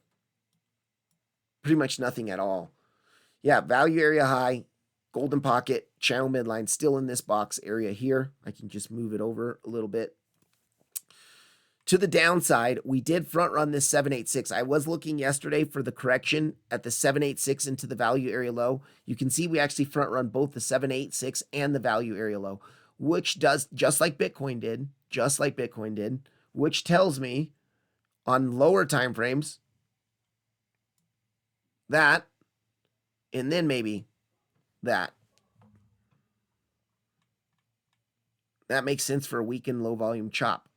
Pretty much nothing at all. Yeah, value area high, golden pocket, channel midline still in this box area here. I can just move it over a little bit. To the downside, we did front run this 786. I was looking yesterday for the correction at the 786 into the value area low. You can see we actually front run both the 786 and the value area low, which does just like Bitcoin did, which tells me on lower time frames that, and then maybe that. That makes sense for a weakened low volume chop.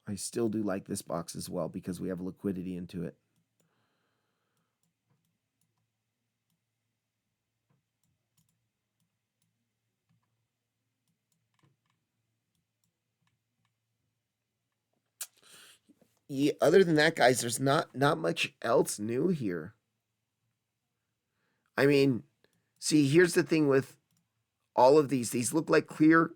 I still do like this box as well because we have liquidity into it. Yeah, other than that, guys, there's not much else new here. I mean, see, here's the thing with all of these. These look like clear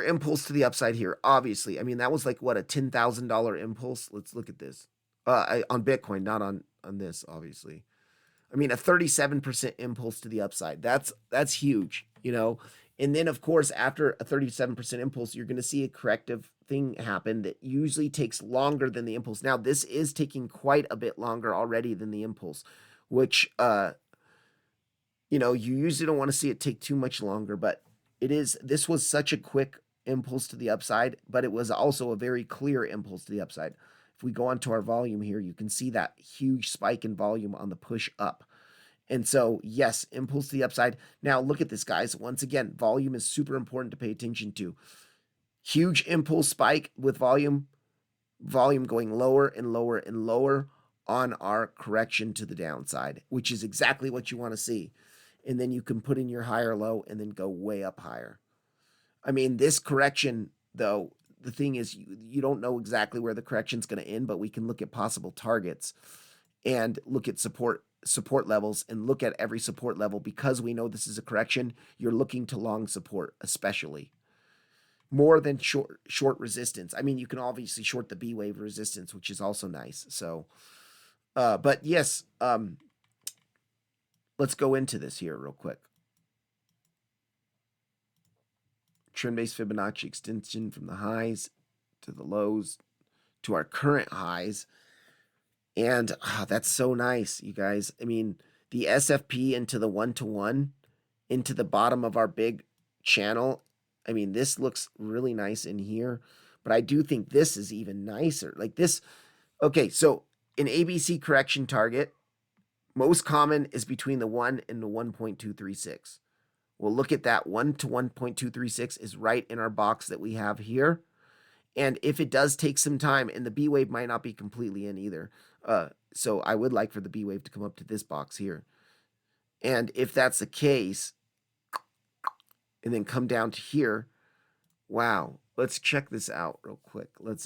impulse to the upside here, obviously. I mean, that was like, what, a $10,000 impulse? Let's look at this. On Bitcoin, not on this, obviously. I mean, a 37% impulse to the upside. That's huge, you know? And then, of course, after a 37% impulse, you're going to see a corrective thing happen that usually takes longer than the impulse. Now, this is taking quite a bit longer already than the impulse, which, you usually don't want to see it take too much longer, but this was such a quick impulse to the upside, but it was also a very clear impulse to the upside. If we go onto our volume here, you can see that huge spike in volume on the push up. And so, yes, impulse to the upside. Now, look at this, guys. Once again, volume is super important to pay attention to. Huge impulse spike with volume going lower and lower and lower on our correction to the downside, which is exactly what you want to see. And then you can put in your higher low and then go way up higher. I mean, this correction, though, the thing is you don't know exactly where the correction's going to end, but we can look at possible targets and look at support levels and look at every support level. Because we know this is a correction, you're looking to long support, especially more than short resistance. I mean, you can obviously short the B wave resistance, which is also nice. So, but yes, let's go into this here real quick. Trend-based Fibonacci extension from the highs to the lows to our current highs. And that's so nice, you guys. I mean, the SFP into the 1-to-1 into the bottom of our big channel. I mean, this looks really nice in here, but I do think this is even nicer. Like this. Okay, so an ABC correction target, most common is between the 1 and the 1.236. Well, look at that. 1 to 1.236 is right in our box that we have here. And if it does take some time, and the B wave might not be completely in either. So I would like for the B wave to come up to this box here. And if that's the case, and then come down to here, wow. Let's check this out real quick. Let's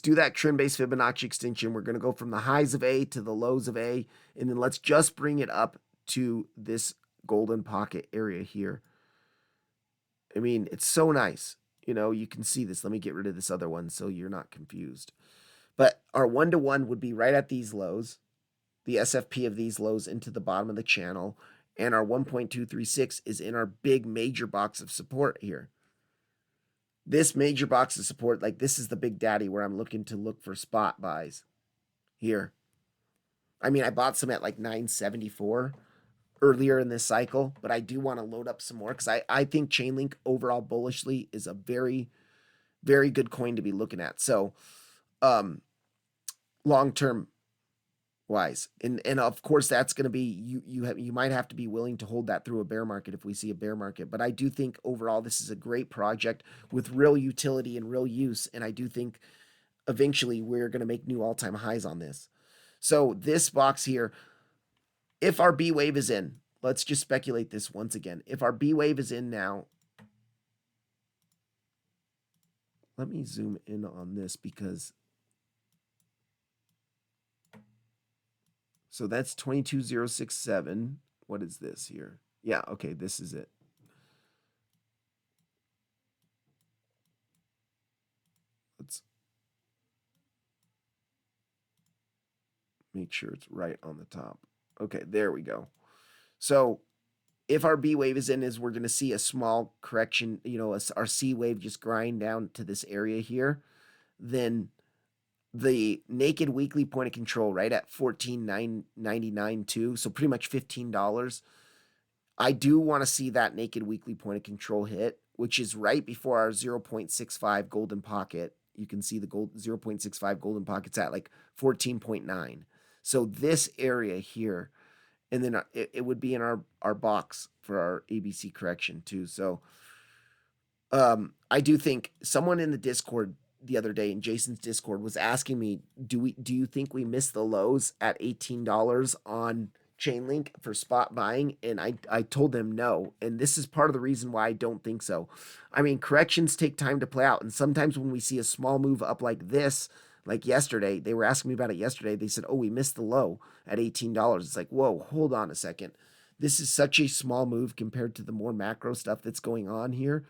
do that trend-based Fibonacci extension. We're going to go from the highs of A to the lows of A, and then let's just bring it up to this golden pocket area here. I mean, it's so nice. You can see this. Let me get rid of this other one so you're not confused. But our 1-to-1 would be right at these lows, the SFP of these lows into the bottom of the channel, and our 1.236 is in our big major box of support here. This major box of support, like this is the big daddy where I'm looking to look for spot buys here. I mean, I bought some at like 974 earlier in this cycle, but I do want to load up some more because I think Chainlink overall bullishly is a very, very good coin to be looking at. So long-term wise, and of course that's going to be you might have to be willing to hold that through a bear market if we see a bear market. But I do think overall this is a great project with real utility and real use, and I do think eventually we're going to make new all-time highs on this. So this box here, if our B wave is in, let's just speculate this once again. If our B wave is in now, let me zoom in on this because so that's 22067. What is this here? Yeah, okay, this is it. Let's make sure it's right on the top. Okay, there we go. So if our B wave is in, we're going to see a small correction, our C wave just grind down to this area here. Then the naked weekly point of control right at $14.99 too, so pretty much $15. I do want to see that naked weekly point of control hit, which is right before our 0.65 golden pocket. You can see the 0.65 golden pocket's at like 14.9. So this area here, and then it would be in our box for our ABC correction too. So I do think someone in the Discord the other day in Jason's Discord was asking me, do you think we missed the lows at $18 on Chainlink for spot buying? And I told them no. And this is part of the reason why I don't think so. I mean, corrections take time to play out. And sometimes when we see a small move up like this, like yesterday, they were asking me about it yesterday. They said, oh, we missed the low at $18. It's like, whoa, hold on a second. This is such a small move compared to the more macro stuff that's going on here.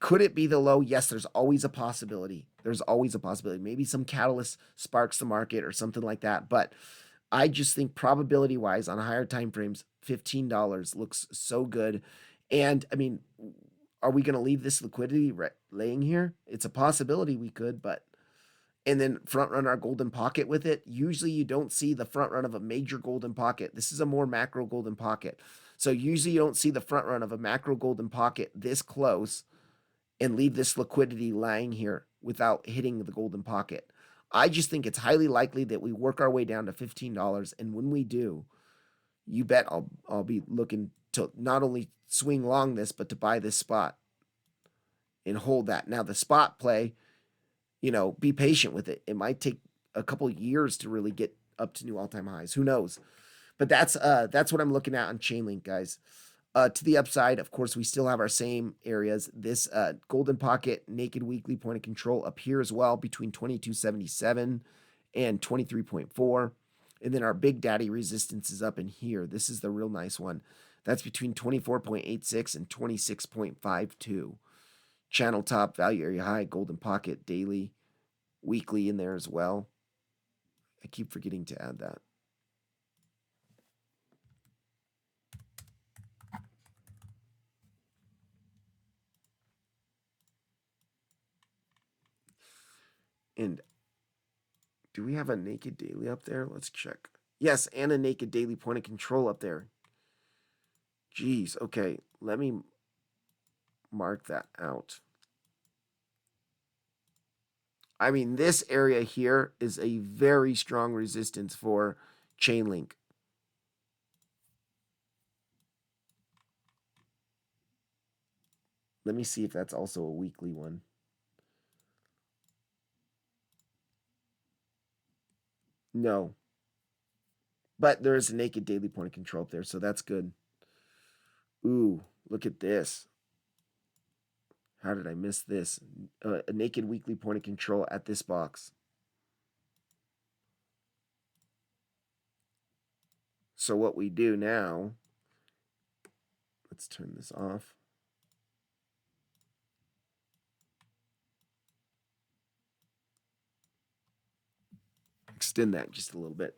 Could it be the low? Yes, there's always a possibility. There's always a possibility. Maybe some catalyst sparks the market or something like that. But I just think probability-wise on higher time frames, $15 looks so good. And I mean, are we going to leave this liquidity laying here? It's a possibility we could, but and then front run our golden pocket with it. Usually you don't see the front run of a major golden pocket. This is a more macro golden pocket. So usually you don't see the front run of a macro golden pocket this close and leave this liquidity lying here without hitting the golden pocket. I just think it's highly likely that we work our way down to $15. And when we do, you bet I'll be looking to not only swing long this, but to buy this spot and hold that. Now the spot play, be patient with it. It might take a couple years to really get up to new all-time highs. Who knows? But that's what I'm looking at on Chainlink, guys. To the upside, of course, we still have our same areas. This golden pocket naked weekly point of control up here as well between 2277 and 23.4. And then our big daddy resistance is up in here. This is the real nice one. That's between 24.86 and 26.52. Channel top, value area high, golden pocket, daily, weekly in there as well. I keep forgetting to add that. And do we have a naked daily up there? Let's check. Yes, and a naked daily point of control up there. Jeez, okay. Let me mark that out. I mean, this area here is a very strong resistance for Chainlink. Let me see if that's also a weekly one. No. But there is a naked daily point of control up there, so that's good. Ooh, look at this. How did I miss this? A naked weekly point of control at this box. So what we do now, let's turn this off. Extend that just a little bit.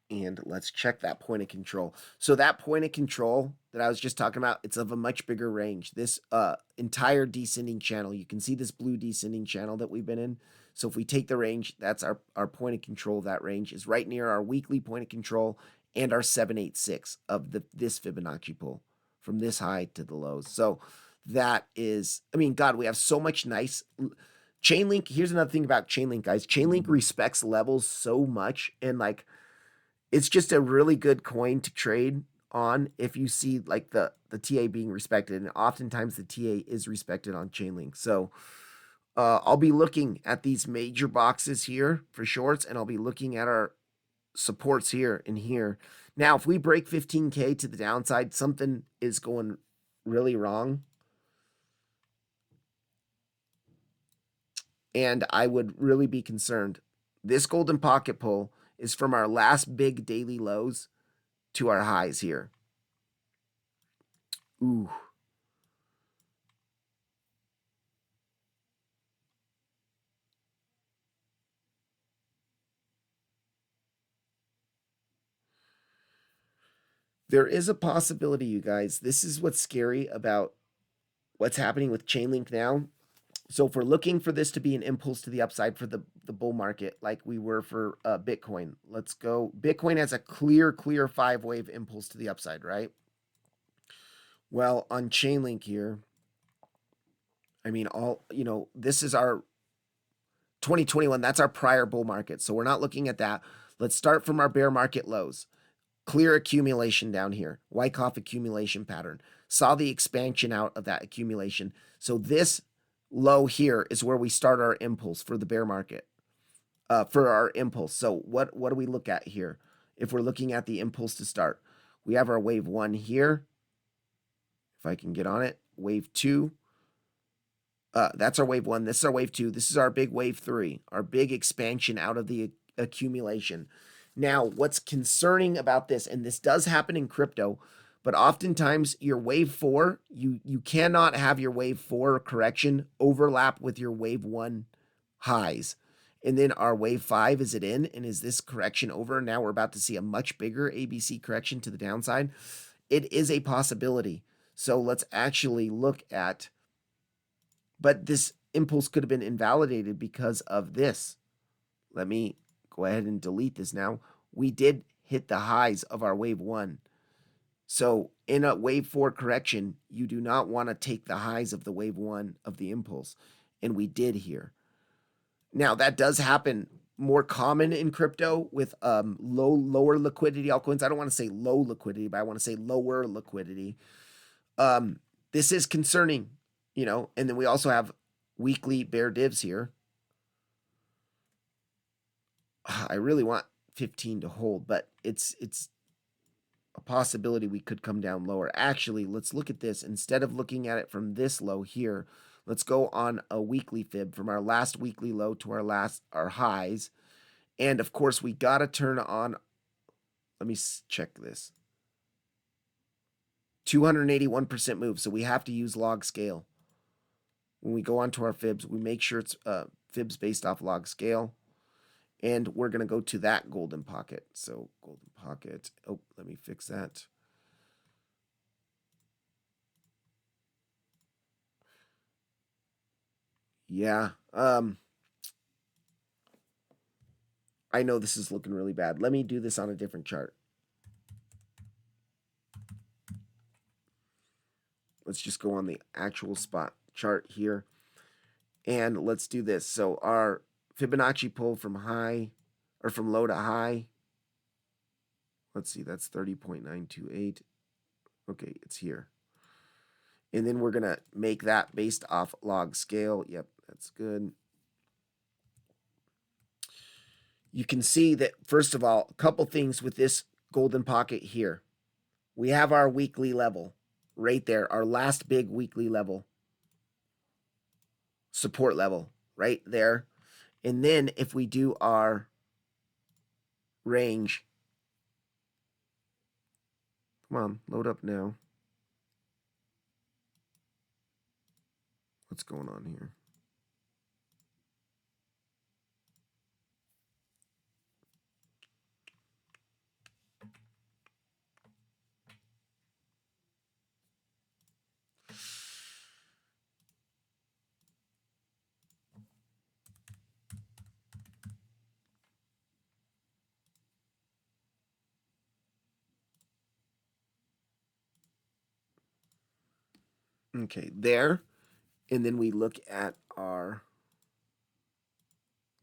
And let's check that point of control. So that point of control that I was just talking about, it's of a much bigger range. This entire descending channel, you can see this blue descending channel that we've been in. So if we take the range, that's our point of control of that range is right near our weekly point of control and our 786 of this Fibonacci pull from this high to the lows. So that is, I mean, God, we have so much nice Chainlink. Here's another thing about Chainlink, guys. Chainlink respects levels so much, and like, it's just a really good coin to trade on if you see like the TA being respected, and oftentimes the TA is respected on Chainlink. So I'll be looking at these major boxes here for shorts, and I'll be looking at our supports here and here. Now, if we break 15K to the downside, something is going really wrong. And I would really be concerned. This golden pocket pull is from our last big daily lows to our highs here. Ooh. There is a possibility, you guys. This is what's scary about what's happening with Chainlink now. So if we're looking for this to be an impulse to the upside for the bull market, like we were for Bitcoin, let's go. Bitcoin has a clear 5-wave impulse to the upside, right? Well, on Chainlink here, I mean, this is our 2021. That's our prior bull market. So we're not looking at that. Let's start from our bear market lows. Clear accumulation down here. Wyckoff accumulation pattern. Saw the expansion out of that accumulation. So this low here is where we start our impulse for the bear market, for our impulse. So what do we look at here? If we're looking at the impulse to start, we have our wave 1 here. If I can get on it, wave 2. That's our wave 1. This is our wave 2. This is our big wave 3, our big expansion out of the accumulation. Now, what's concerning about this, and this does happen in crypto, But oftentimes your wave 4, you cannot have your wave 4 correction overlap with your wave 1 highs. And then our wave 5, is it in? And is this correction over? Now we're about to see a much bigger ABC correction to the downside. It is a possibility. So let's actually look at, but this impulse could have been invalidated because of this. Let me go ahead and delete this now. We did hit the highs of our wave 1. So in a wave 4 correction, you do not want to take the highs of the wave 1 of the impulse. And we did here. Now that does happen more common in crypto with lower liquidity altcoins. I don't want to say low liquidity, but I want to say lower liquidity. This is concerning, you know, and then we also have weekly bear divs here. I really want 15 to hold, but it's a possibility we could come down lower. Actually, let's look at this. Instead of looking at it from this low here, let's go on a weekly fib from our last weekly low to our highs. And of course, we got to turn on, let me check this. 281% move. So we have to use log scale. When we go onto our fibs, we make sure it's fibs based off log scale. And we're going to go to that golden pocket. So golden pocket. Oh, let me fix that. Yeah. I know this is looking really bad. Let me do this on a different chart. Let's just go on the actual spot chart here. And let's do this. So our Fibonacci pull from high, or from low to high. Let's see, that's 30.928. Okay, it's here. And then we're going to make that based off log scale. Yep, that's good. You can see that, first of all, a couple things with this golden pocket here. We have our weekly level right there, our last big weekly level, support level right there. And then if we do our range, come on, load up now. What's going on here? Okay, there. And then we look at our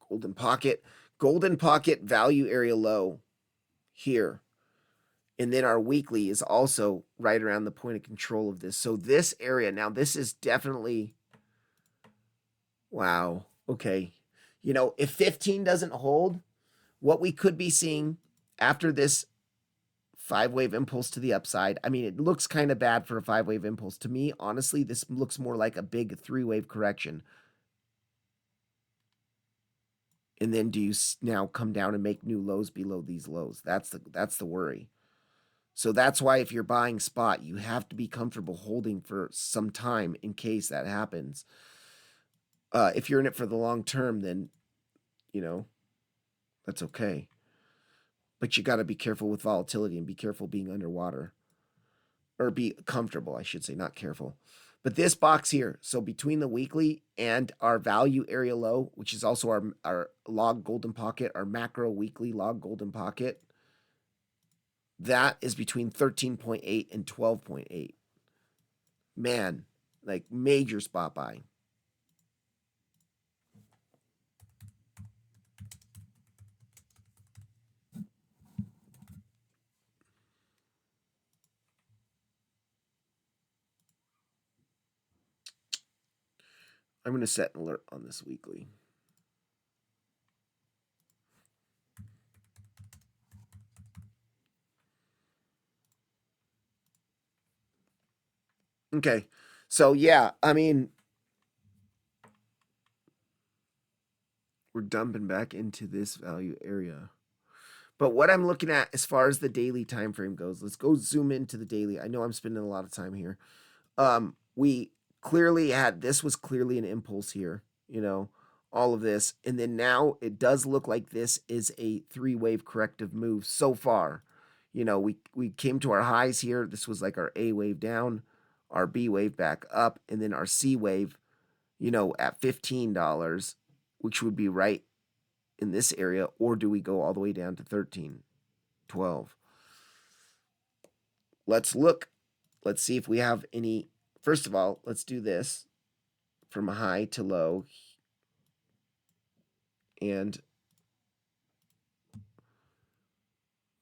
golden pocket. Golden pocket value area low here. And then our weekly is also right around the point of control of this. So this area, now this is definitely, wow, okay. You know, if 15 doesn't hold, what we could be seeing after this 5-wave impulse to the upside, I mean, it looks kind of bad for a 5-wave impulse. To me, honestly, this looks more like a big 3-wave correction. And then do you now come down and make new lows below these lows? That's the worry. So that's why if you're buying spot, you have to be comfortable holding for some time in case that happens. If you're in it for the long term, then, you know, that's okay. But you got to be careful with volatility and be careful being underwater. Or be comfortable, I should say, not careful. But this box here, so between the weekly and our value area low, which is also our log golden pocket, our macro weekly log golden pocket, that is between 13.8 and 12.8. Man, like major spot buying. I'm going to set an alert on this weekly. Okay. So, yeah, I mean, we're dumping back into this value area. But what I'm looking at as far as the daily time frame goes, let's go zoom into the daily. I know I'm spending a lot of time here. We clearly had, this was clearly an impulse here, you know, all of this. And then now it does look like this is a 3-wave corrective move so far. You know, we came to our highs here. This was like our A wave down, our B wave back up, and then our C wave, you know, at $15, which would be right in this area, or do we go all the way down to 13, 12? Let's look. Let's see if we have any. First of all, let's do this from high to low. And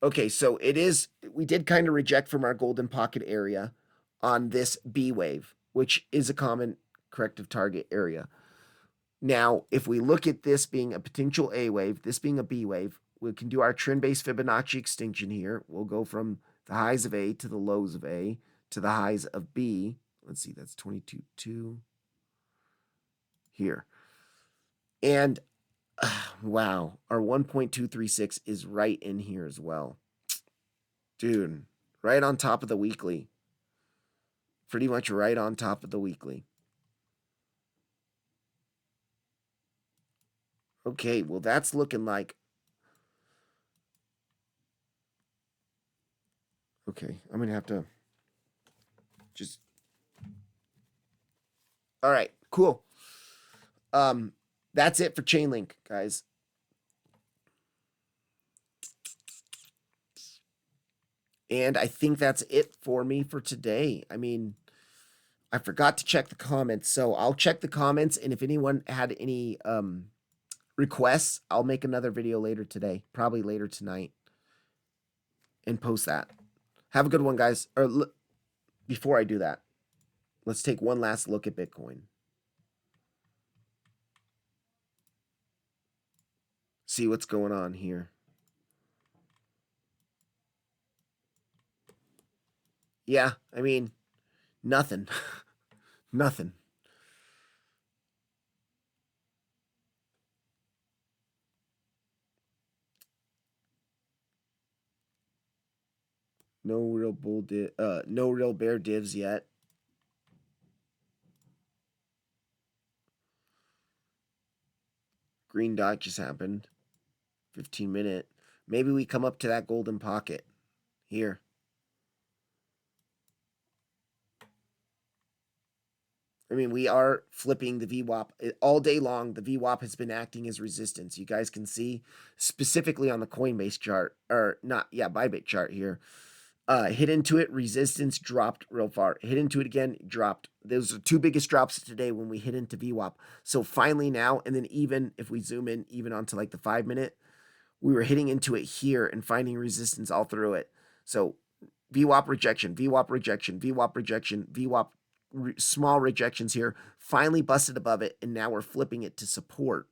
okay, so it is, we did kind of reject from our golden pocket area on this B wave, which is a common corrective target area. Now, if we look at this being a potential A wave, this being a B wave, we can do our trend-based Fibonacci extinction here. We'll go from the highs of A to the lows of A to the highs of B. Let's see, that's 22.2 here. And wow, our 1.236 is right in here as well. Dude, right on top of the weekly. Pretty much right on top of the weekly. Okay, well, that's looking like... Okay, I'm going to have to just... All right, cool. That's it for Chainlink, guys. And I think that's it for me for today. I mean, I forgot to check the comments, so I'll check the comments, and if anyone had any requests, I'll make another video later today, probably later tonight, and post that. Have a good one, guys. Or before I do that, let's take one last look at Bitcoin. See what's going on here. Yeah, I mean, nothing. Nothing. No real no real bear divs yet. Green dot just happened. 15-minute. Maybe we come up to that golden pocket here. I mean, we are flipping the VWAP all day long. The VWAP has been acting as resistance. You guys can see specifically on the Coinbase chart, or not, yeah, Bybit chart here. Hit into it, resistance dropped real far. Hit into it again, dropped. Those are two biggest drops today when we hit into VWAP. So finally now, and then even if we zoom in, even onto like the 5-minute, we were hitting into it here and finding resistance all through it. So VWAP rejection, VWAP rejection, VWAP rejection, VWAP small rejections here, finally busted above it, and now we're flipping it to support.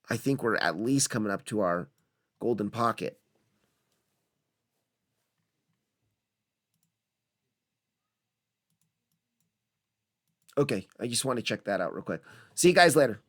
I think we're at least coming up to our golden pocket. Okay, I just want to check that out real quick. See you guys later.